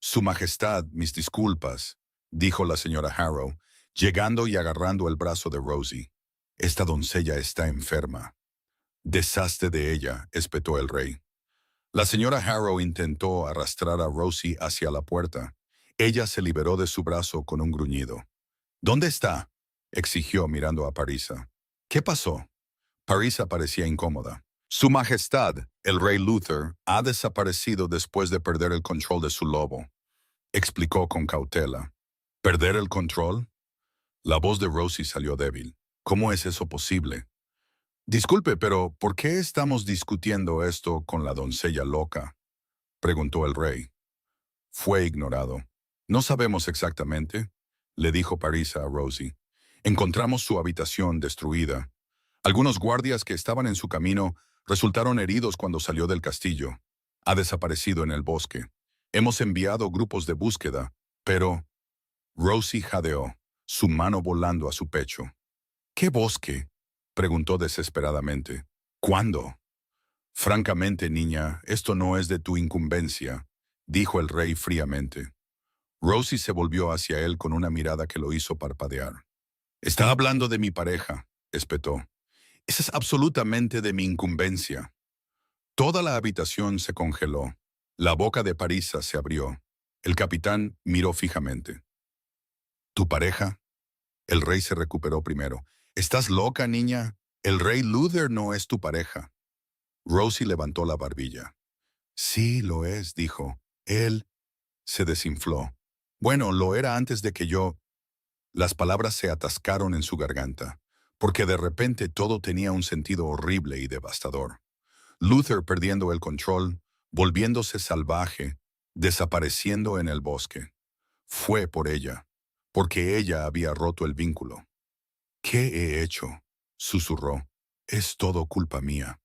S1: Su Majestad, mis disculpas, dijo la señora Harrow, llegando y agarrando el brazo de Rosie. Esta doncella está enferma. Deshazte de ella, espetó el rey. La señora Harrow intentó arrastrar a Rosie hacia la puerta. Ella se liberó de su brazo con un gruñido. ¿Dónde está?, exigió mirando a Parisa. ¿Qué pasó? Parisa parecía incómoda. Su Majestad, el rey Luther, ha desaparecido después de perder el control de su lobo, explicó con cautela. ¿Perder el control? La voz de Rosie salió débil. ¿Cómo es eso posible? Disculpe, pero ¿por qué estamos discutiendo esto con la doncella loca?, preguntó el rey. Fue ignorado. No sabemos exactamente, le dijo Parisa a Rosie. Encontramos su habitación destruida. Algunos guardias que estaban en su camino resultaron heridos cuando salió del castillo. Ha desaparecido en el bosque. Hemos enviado grupos de búsqueda, pero... Rosie jadeó, su mano volando a su pecho. ¿Qué bosque?, preguntó desesperadamente. ¿Cuándo? Francamente, niña, esto no es de tu incumbencia, dijo el rey fríamente. Rosie se volvió hacia él con una mirada que lo hizo parpadear. Está hablando de mi pareja, espetó. Esa es absolutamente de mi incumbencia. Toda la habitación se congeló. La boca de Parisa se abrió. El capitán miró fijamente. ¿Tu pareja? El rey se recuperó primero. ¿Estás loca, niña? El rey Luther no es tu pareja. Rosie levantó la barbilla. Sí, lo es, dijo. Él se desinfló. Bueno, lo era antes de que yo... Las palabras se atascaron en su garganta, porque de repente todo tenía un sentido horrible y devastador. Luther perdiendo el control, volviéndose salvaje, desapareciendo en el bosque. Fue por ella, porque ella había roto el vínculo. ¿Qué he hecho?, susurró. Es todo culpa mía.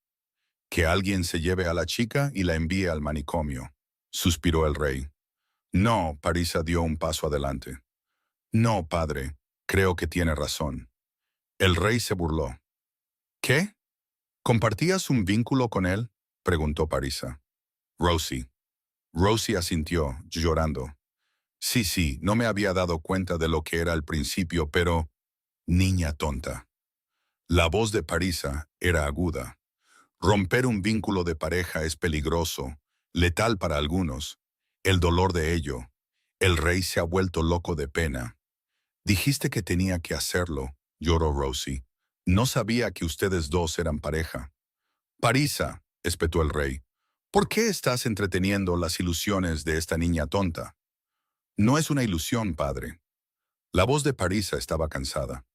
S1: Que alguien se lleve a la chica y la envíe al manicomio, suspiró el rey. No, Parisa dio un paso adelante. No, padre, creo que tiene razón. El rey se burló. ¿Qué? ¿Compartías un vínculo con él?, preguntó Parisa. Rosie. Rosie asintió, llorando. Sí, no me había dado cuenta de lo que era al principio, pero... Niña tonta. La voz de Parisa era aguda. Romper un vínculo de pareja es peligroso, letal para algunos. El dolor de ello. El rey se ha vuelto loco de pena. Dijiste que tenía que hacerlo, lloró Rosie. No sabía que ustedes dos eran pareja. Parisa, espetó el rey, ¿por qué estás entreteniendo las ilusiones de esta niña tonta? No es una ilusión, padre. La voz de Parisa estaba cansada.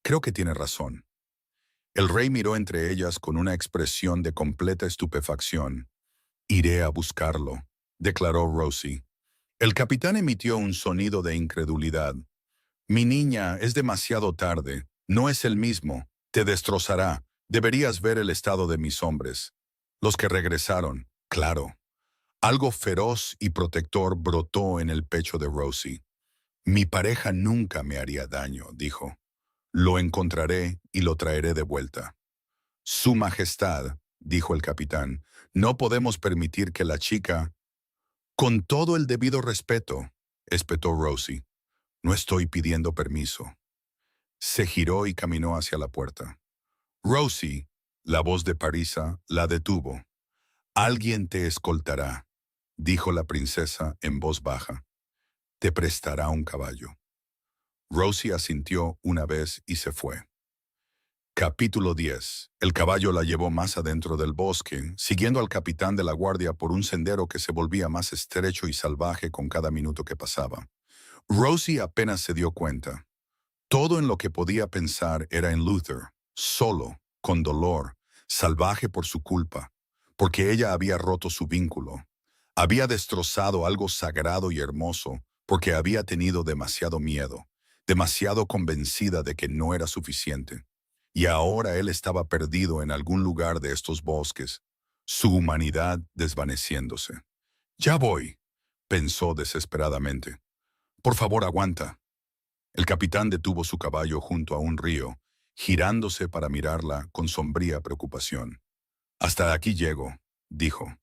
S1: Creo que tiene razón. El rey miró entre ellas con una expresión de completa estupefacción. Iré a buscarlo, declaró Rosie. El capitán emitió un sonido de incredulidad. Mi niña, es demasiado tarde. No es el mismo. Te destrozará. Deberías ver el estado de mis hombres. Los que regresaron, claro. Algo feroz y protector brotó en el pecho de Rosie. Mi pareja nunca me haría daño, dijo. Lo encontraré y lo traeré de vuelta. Su Majestad, dijo el capitán, no podemos permitir que la chica... Con todo el debido respeto, espetó Rosie. No estoy pidiendo permiso. Se giró y caminó hacia la puerta. Rosie, la voz de Parisa, la detuvo. Alguien te escoltará, dijo la princesa en voz baja. Te prestará un caballo. Rosie asintió una vez y se fue. Capítulo 10. El caballo la llevó más adentro del bosque, siguiendo al capitán de la guardia por un sendero que se volvía más estrecho y salvaje con cada minuto que pasaba. Rosie apenas se dio cuenta. Todo en lo que podía pensar era en Luther, solo, con dolor, salvaje por su culpa, porque ella había roto su vínculo. Había destrozado algo sagrado y hermoso, porque había tenido demasiado miedo, demasiado convencida de que no era suficiente. Y ahora él estaba perdido en algún lugar de estos bosques, su humanidad desvaneciéndose. Ya voy, pensó desesperadamente. Por favor, aguanta. El capitán detuvo su caballo junto a un río, girándose para mirarla con sombría preocupación. Hasta aquí llego, dijo.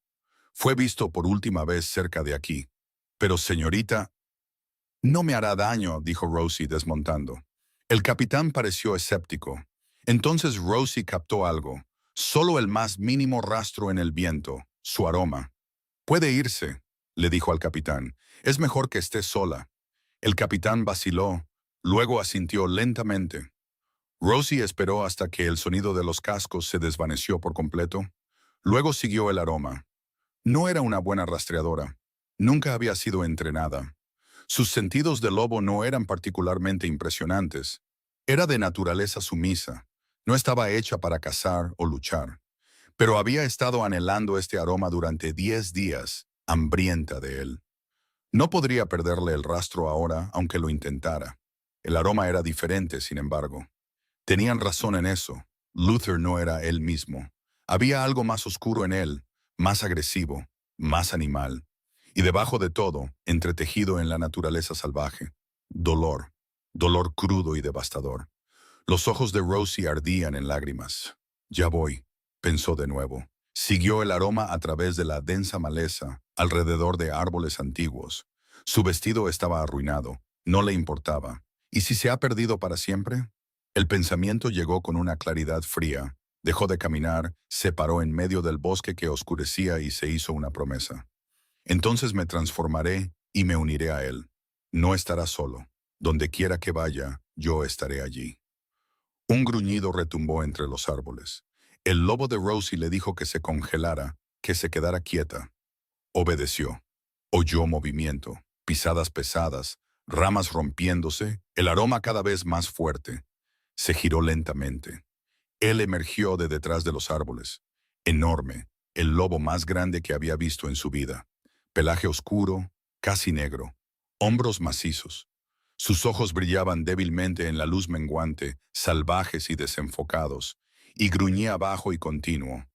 S1: Fue visto por última vez cerca de aquí. Pero, señorita... No me hará daño, dijo Rosie desmontando. El capitán pareció escéptico. Entonces Rosie captó algo, solo el más mínimo rastro en el viento, su aroma. Puede irse, le dijo al capitán. Es mejor que esté sola. El capitán vaciló, luego asintió lentamente. Rosie esperó hasta que el sonido de los cascos se desvaneció por completo. Luego siguió el aroma. No era una buena rastreadora. Nunca había sido entrenada. Sus sentidos de lobo no eran particularmente impresionantes. Era de naturaleza sumisa. No estaba hecha para cazar o luchar. Pero había estado anhelando este aroma durante 10 días, hambrienta de él. No podría perderle el rastro ahora, aunque lo intentara. El aroma era diferente, sin embargo. Tenían razón en eso. Luther no era él mismo. Había algo más oscuro en él, más agresivo, más animal. Y debajo de todo, entretejido en la naturaleza salvaje, dolor. Dolor crudo y devastador. Los ojos de Rosie ardían en lágrimas. Ya voy, pensó de nuevo. Siguió el aroma a través de la densa maleza, alrededor de árboles antiguos. Su vestido estaba arruinado, no le importaba. ¿Y si se ha perdido para siempre? El pensamiento llegó con una claridad fría. Dejó de caminar, se paró en medio del bosque que oscurecía y se hizo una promesa. Entonces me transformaré y me uniré a él. No estará solo. Donde quiera que vaya, yo estaré allí. Un gruñido retumbó entre los árboles. El lobo de Rosie le dijo que se congelara, que se quedara quieta. Obedeció. Oyó movimiento, pisadas pesadas, ramas rompiéndose, el aroma cada vez más fuerte. Se giró lentamente. Él emergió de detrás de los árboles, enorme, el lobo más grande que había visto en su vida. Pelaje oscuro, casi negro, hombros macizos. Sus ojos brillaban débilmente en la luz menguante, salvajes y desenfocados, y gruñía bajo y continuo.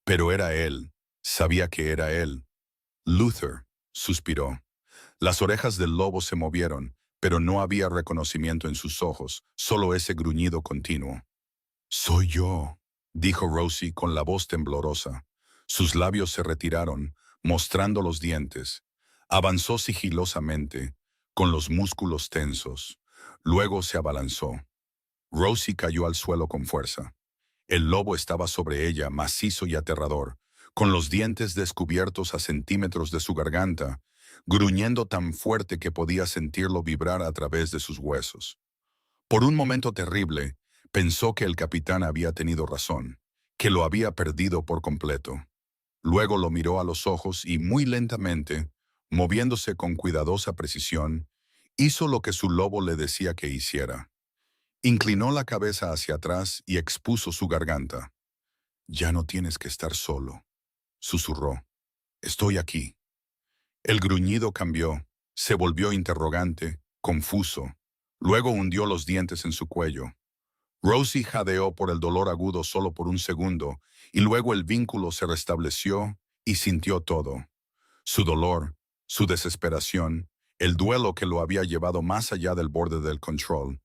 S1: Pero era él, sabía que era él. Luther, suspiró. Las orejas del lobo se movieron, pero no había reconocimiento en sus ojos, solo ese gruñido continuo. Soy yo, dijo Rosie con la voz temblorosa. Sus labios se retiraron, mostrando los dientes. Avanzó sigilosamente, con los músculos tensos. Luego se abalanzó. Rosie cayó al suelo con fuerza. El lobo estaba sobre ella, macizo y aterrador, con los dientes descubiertos a centímetros de su garganta, gruñendo tan fuerte que podía sentirlo vibrar a través de sus huesos. Por un momento terrible, pensó que el capitán había tenido razón, que lo había perdido por completo. Luego lo miró a los ojos y muy lentamente, moviéndose con cuidadosa precisión, hizo lo que su lobo le decía que hiciera. Inclinó la cabeza hacia atrás y expuso su garganta. «Ya no tienes que estar solo», susurró. «Estoy aquí». El gruñido cambió, se volvió interrogante, confuso. Luego hundió los dientes en su cuello. Rosie jadeó por el dolor agudo solo por un segundo, y luego el vínculo se restableció y sintió todo. Su dolor, su desesperación, el duelo que lo había llevado más allá del borde del control.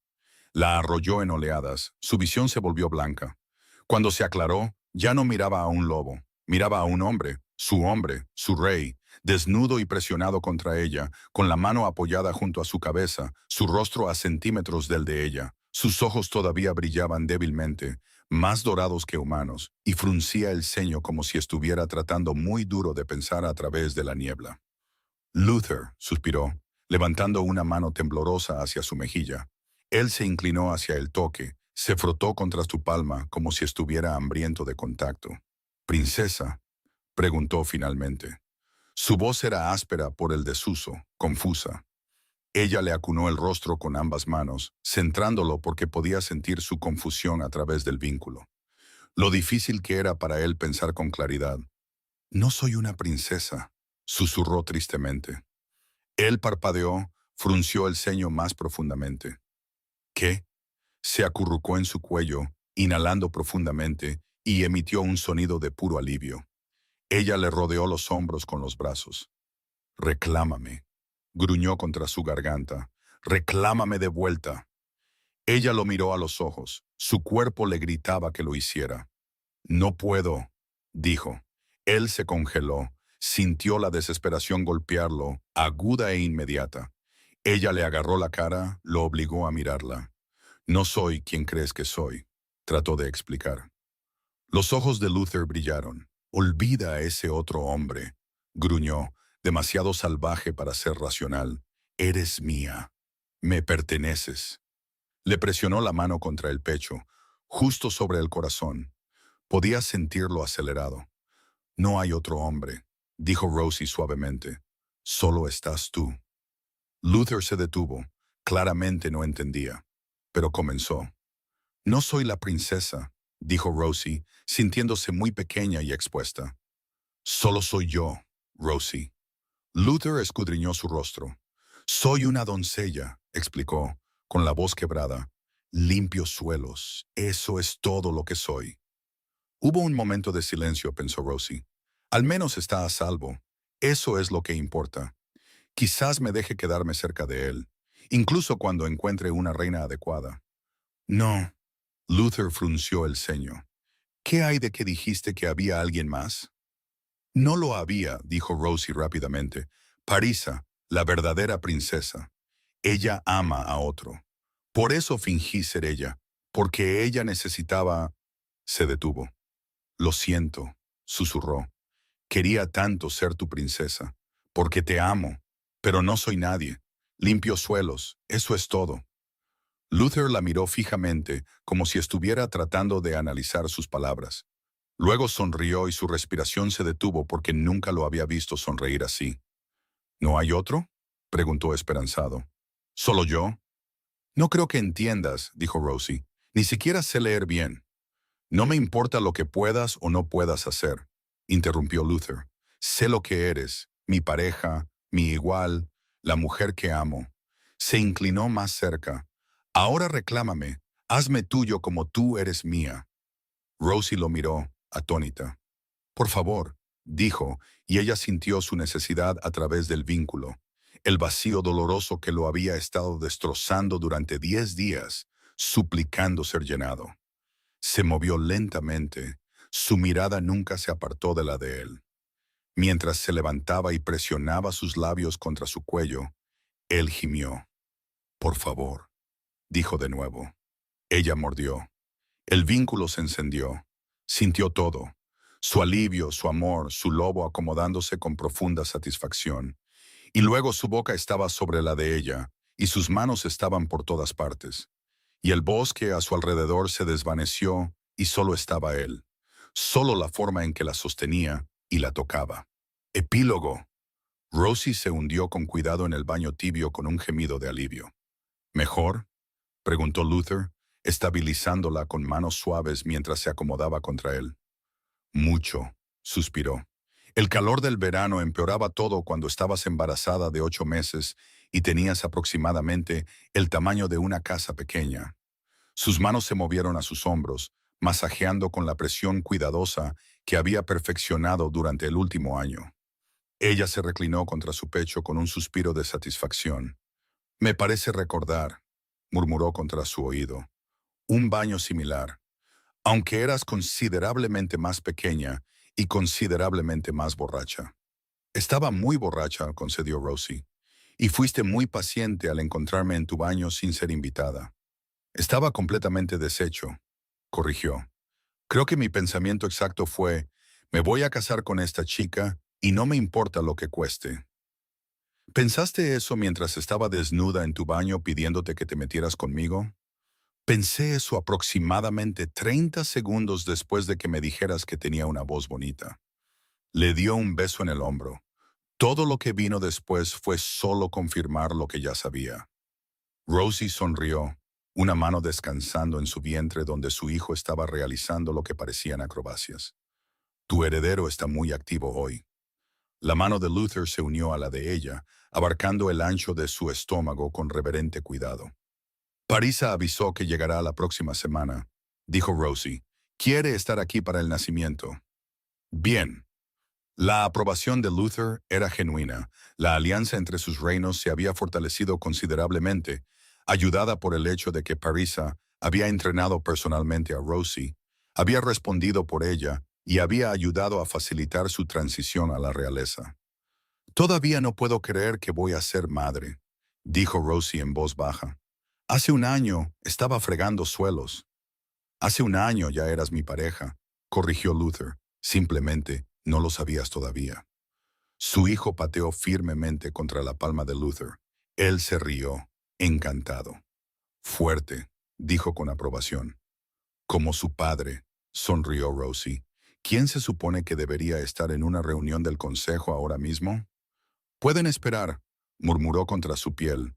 S1: La arrolló en oleadas, su visión se volvió blanca. Cuando se aclaró, ya no miraba a un lobo, miraba a un hombre, su rey, desnudo y presionado contra ella, con la mano apoyada junto a su cabeza, su rostro a centímetros del de ella. Sus ojos todavía brillaban débilmente, más dorados que humanos, y fruncía el ceño como si estuviera tratando muy duro de pensar a través de la niebla. Luther, suspiró, levantando una mano temblorosa hacia su mejilla. Él se inclinó hacia el toque, se frotó contra su palma como si estuviera hambriento de contacto. «¿Princesa?», preguntó finalmente. Su voz era áspera por el desuso, confusa. Ella le acunó el rostro con ambas manos, centrándolo porque podía sentir su confusión a través del vínculo. Lo difícil que era para él pensar con claridad. «No soy una princesa», susurró tristemente. Él parpadeó, frunció el ceño más profundamente. «¿Qué?». Se acurrucó en su cuello, inhalando profundamente, y emitió un sonido de puro alivio. Ella le rodeó los hombros con los brazos. «Reclámame», gruñó contra su garganta. «Reclámame de vuelta». Ella lo miró a los ojos. Su cuerpo le gritaba que lo hiciera. «No puedo», dijo. Él se congeló. Sintió la desesperación golpearlo, aguda e inmediata. Ella le agarró la cara, lo obligó a mirarla. «No soy quien crees que soy», trató de explicar. Los ojos de Luther brillaron. «Olvida a ese otro hombre», gruñó, demasiado salvaje para ser racional. «Eres mía. Me perteneces». Le presionó la mano contra el pecho, justo sobre el corazón. Podía sentirlo acelerado. «No hay otro hombre», dijo Rosie suavemente. «Solo estás tú». Luther se detuvo. Claramente no entendía. Pero comenzó. «No soy la princesa», dijo Rosie, sintiéndose muy pequeña y expuesta. «Solo soy yo, Rosie». Luther escudriñó su rostro. «Soy una doncella», explicó, con la voz quebrada. «Limpio suelos, eso es todo lo que soy». Hubo un momento de silencio, pensó Rosie. Al menos está a salvo. Eso es lo que importa. Quizás me deje quedarme cerca de él, incluso cuando encuentre una reina adecuada. «No». Luther frunció el ceño. «¿Qué hay de que dijiste que había alguien más?». «No lo había», dijo Rosie rápidamente. «Parisa, la verdadera princesa. Ella ama a otro. Por eso fingí ser ella, porque ella necesitaba...». Se detuvo. «Lo siento», susurró. «Quería tanto ser tu princesa, porque te amo, pero no soy nadie. Limpio suelos, eso es todo». Luther la miró fijamente, como si estuviera tratando de analizar sus palabras. Luego sonrió y su respiración se detuvo porque nunca lo había visto sonreír así. «¿No hay otro?», preguntó esperanzado. «¿Solo yo?». «No creo que entiendas», dijo Rosie. «Ni siquiera sé leer bien. No me importa lo que puedas o no puedas hacer. interrumpió Luther. Sé lo que eres, mi pareja, mi igual, la mujer que amo. Se inclinó más cerca. Ahora reclámame, hazme tuyo como tú eres mía. Rosie lo miró, atónita. Por favor, dijo, y ella sintió su necesidad a través del vínculo, el vacío doloroso que lo había estado destrozando durante 10 días, suplicando ser llenado. Se movió lentamente, su mirada nunca se apartó de la de él. Mientras se levantaba y presionaba sus labios contra su cuello, él gimió. Por favor, dijo de nuevo. Ella mordió. El vínculo se encendió. Sintió todo. Su alivio, su amor, su lobo acomodándose con profunda satisfacción. Y luego su boca estaba sobre la de ella, y sus manos estaban por todas partes. Y el bosque a su alrededor se desvaneció, y solo estaba él. Solo la forma en que la sostenía y la tocaba. Epílogo. Rosie se hundió con cuidado en el baño tibio con un gemido de alivio. ¿Mejor?, preguntó Luther, estabilizándola con manos suaves mientras se acomodaba contra él. Mucho, suspiró. El calor del verano empeoraba todo cuando estabas embarazada de 8 meses y tenías aproximadamente el tamaño de una casa pequeña. Sus manos se movieron a sus hombros, masajeando con la presión cuidadosa que había perfeccionado durante el último año. Ella se reclinó contra su pecho con un suspiro de satisfacción. Me parece recordar, murmuró contra su oído, un baño similar, aunque eras considerablemente más pequeña y considerablemente más borracha. Estaba muy borracha, concedió Rosie, y fuiste muy paciente al encontrarme en tu baño sin ser invitada. Estaba completamente deshecho, corrigió. Creo que mi pensamiento exacto fue, me voy a casar con esta chica y no me importa lo que cueste. ¿Pensaste eso mientras estaba desnuda en tu baño pidiéndote que te metieras conmigo? Pensé eso aproximadamente 30 segundos después de que me dijeras que tenía una voz bonita. Le dio un beso en el hombro. Todo lo que vino después fue solo confirmar lo que ya sabía. Rosie sonrió, una mano descansando en su vientre donde su hijo estaba realizando lo que parecían acrobacias. Tu heredero está muy activo hoy. La mano de Luther se unió a la de ella, abarcando el ancho de su estómago con reverente cuidado. Parisa avisó que llegará la próxima semana, dijo Rosie. Quiere estar aquí para el nacimiento. Bien. La aprobación de Luther era genuina. La alianza entre sus reinos se había fortalecido considerablemente, ayudada por el hecho de que Parisa había entrenado personalmente a Rosie, había respondido por ella y había ayudado a facilitar su transición a la realeza. Todavía no puedo creer que voy a ser madre, dijo Rosie en voz baja. Hace un año estaba fregando suelos. Hace un año ya eras mi pareja, corrigió Luther. Simplemente no lo sabías todavía. Su hijo pateó firmemente contra la palma de Luther. Él se rió, encantado. Fuerte, dijo con aprobación. Como su padre, sonrió Rosie. ¿Quién se supone que debería estar en una reunión del consejo ahora mismo? Pueden esperar, murmuró contra su piel.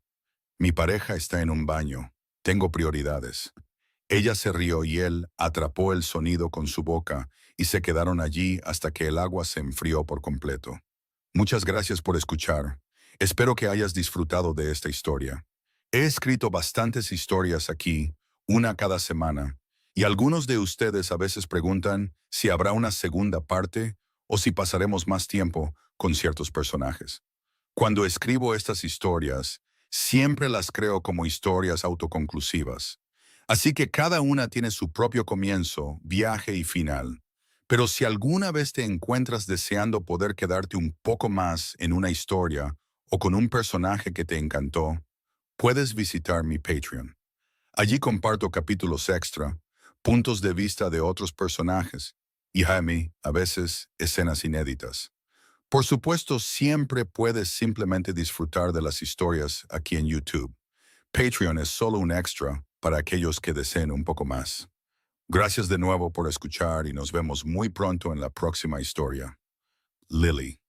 S1: Mi pareja está en un baño. Tengo prioridades. Ella se rió y él atrapó el sonido con su boca y se quedaron allí hasta que el agua se enfrió por completo. Muchas gracias por escuchar. Espero que hayas disfrutado de esta historia. He escrito bastantes historias aquí, una cada semana, y algunos de ustedes a veces preguntan si habrá una segunda parte o si pasaremos más tiempo con ciertos personajes. Cuando escribo estas historias, siempre las creo como historias autoconclusivas. Así que cada una tiene su propio comienzo, viaje y final. Pero si alguna vez te encuentras deseando poder quedarte un poco más en una historia o con un personaje que te encantó, puedes visitar mi Patreon. Allí comparto capítulos extra, puntos de vista de otros personajes y, a veces, escenas inéditas. Por supuesto, siempre puedes simplemente disfrutar de las historias aquí en YouTube. Patreon es solo un extra para aquellos que deseen un poco más. Gracias de nuevo por escuchar y nos vemos muy pronto en la próxima historia. Lily.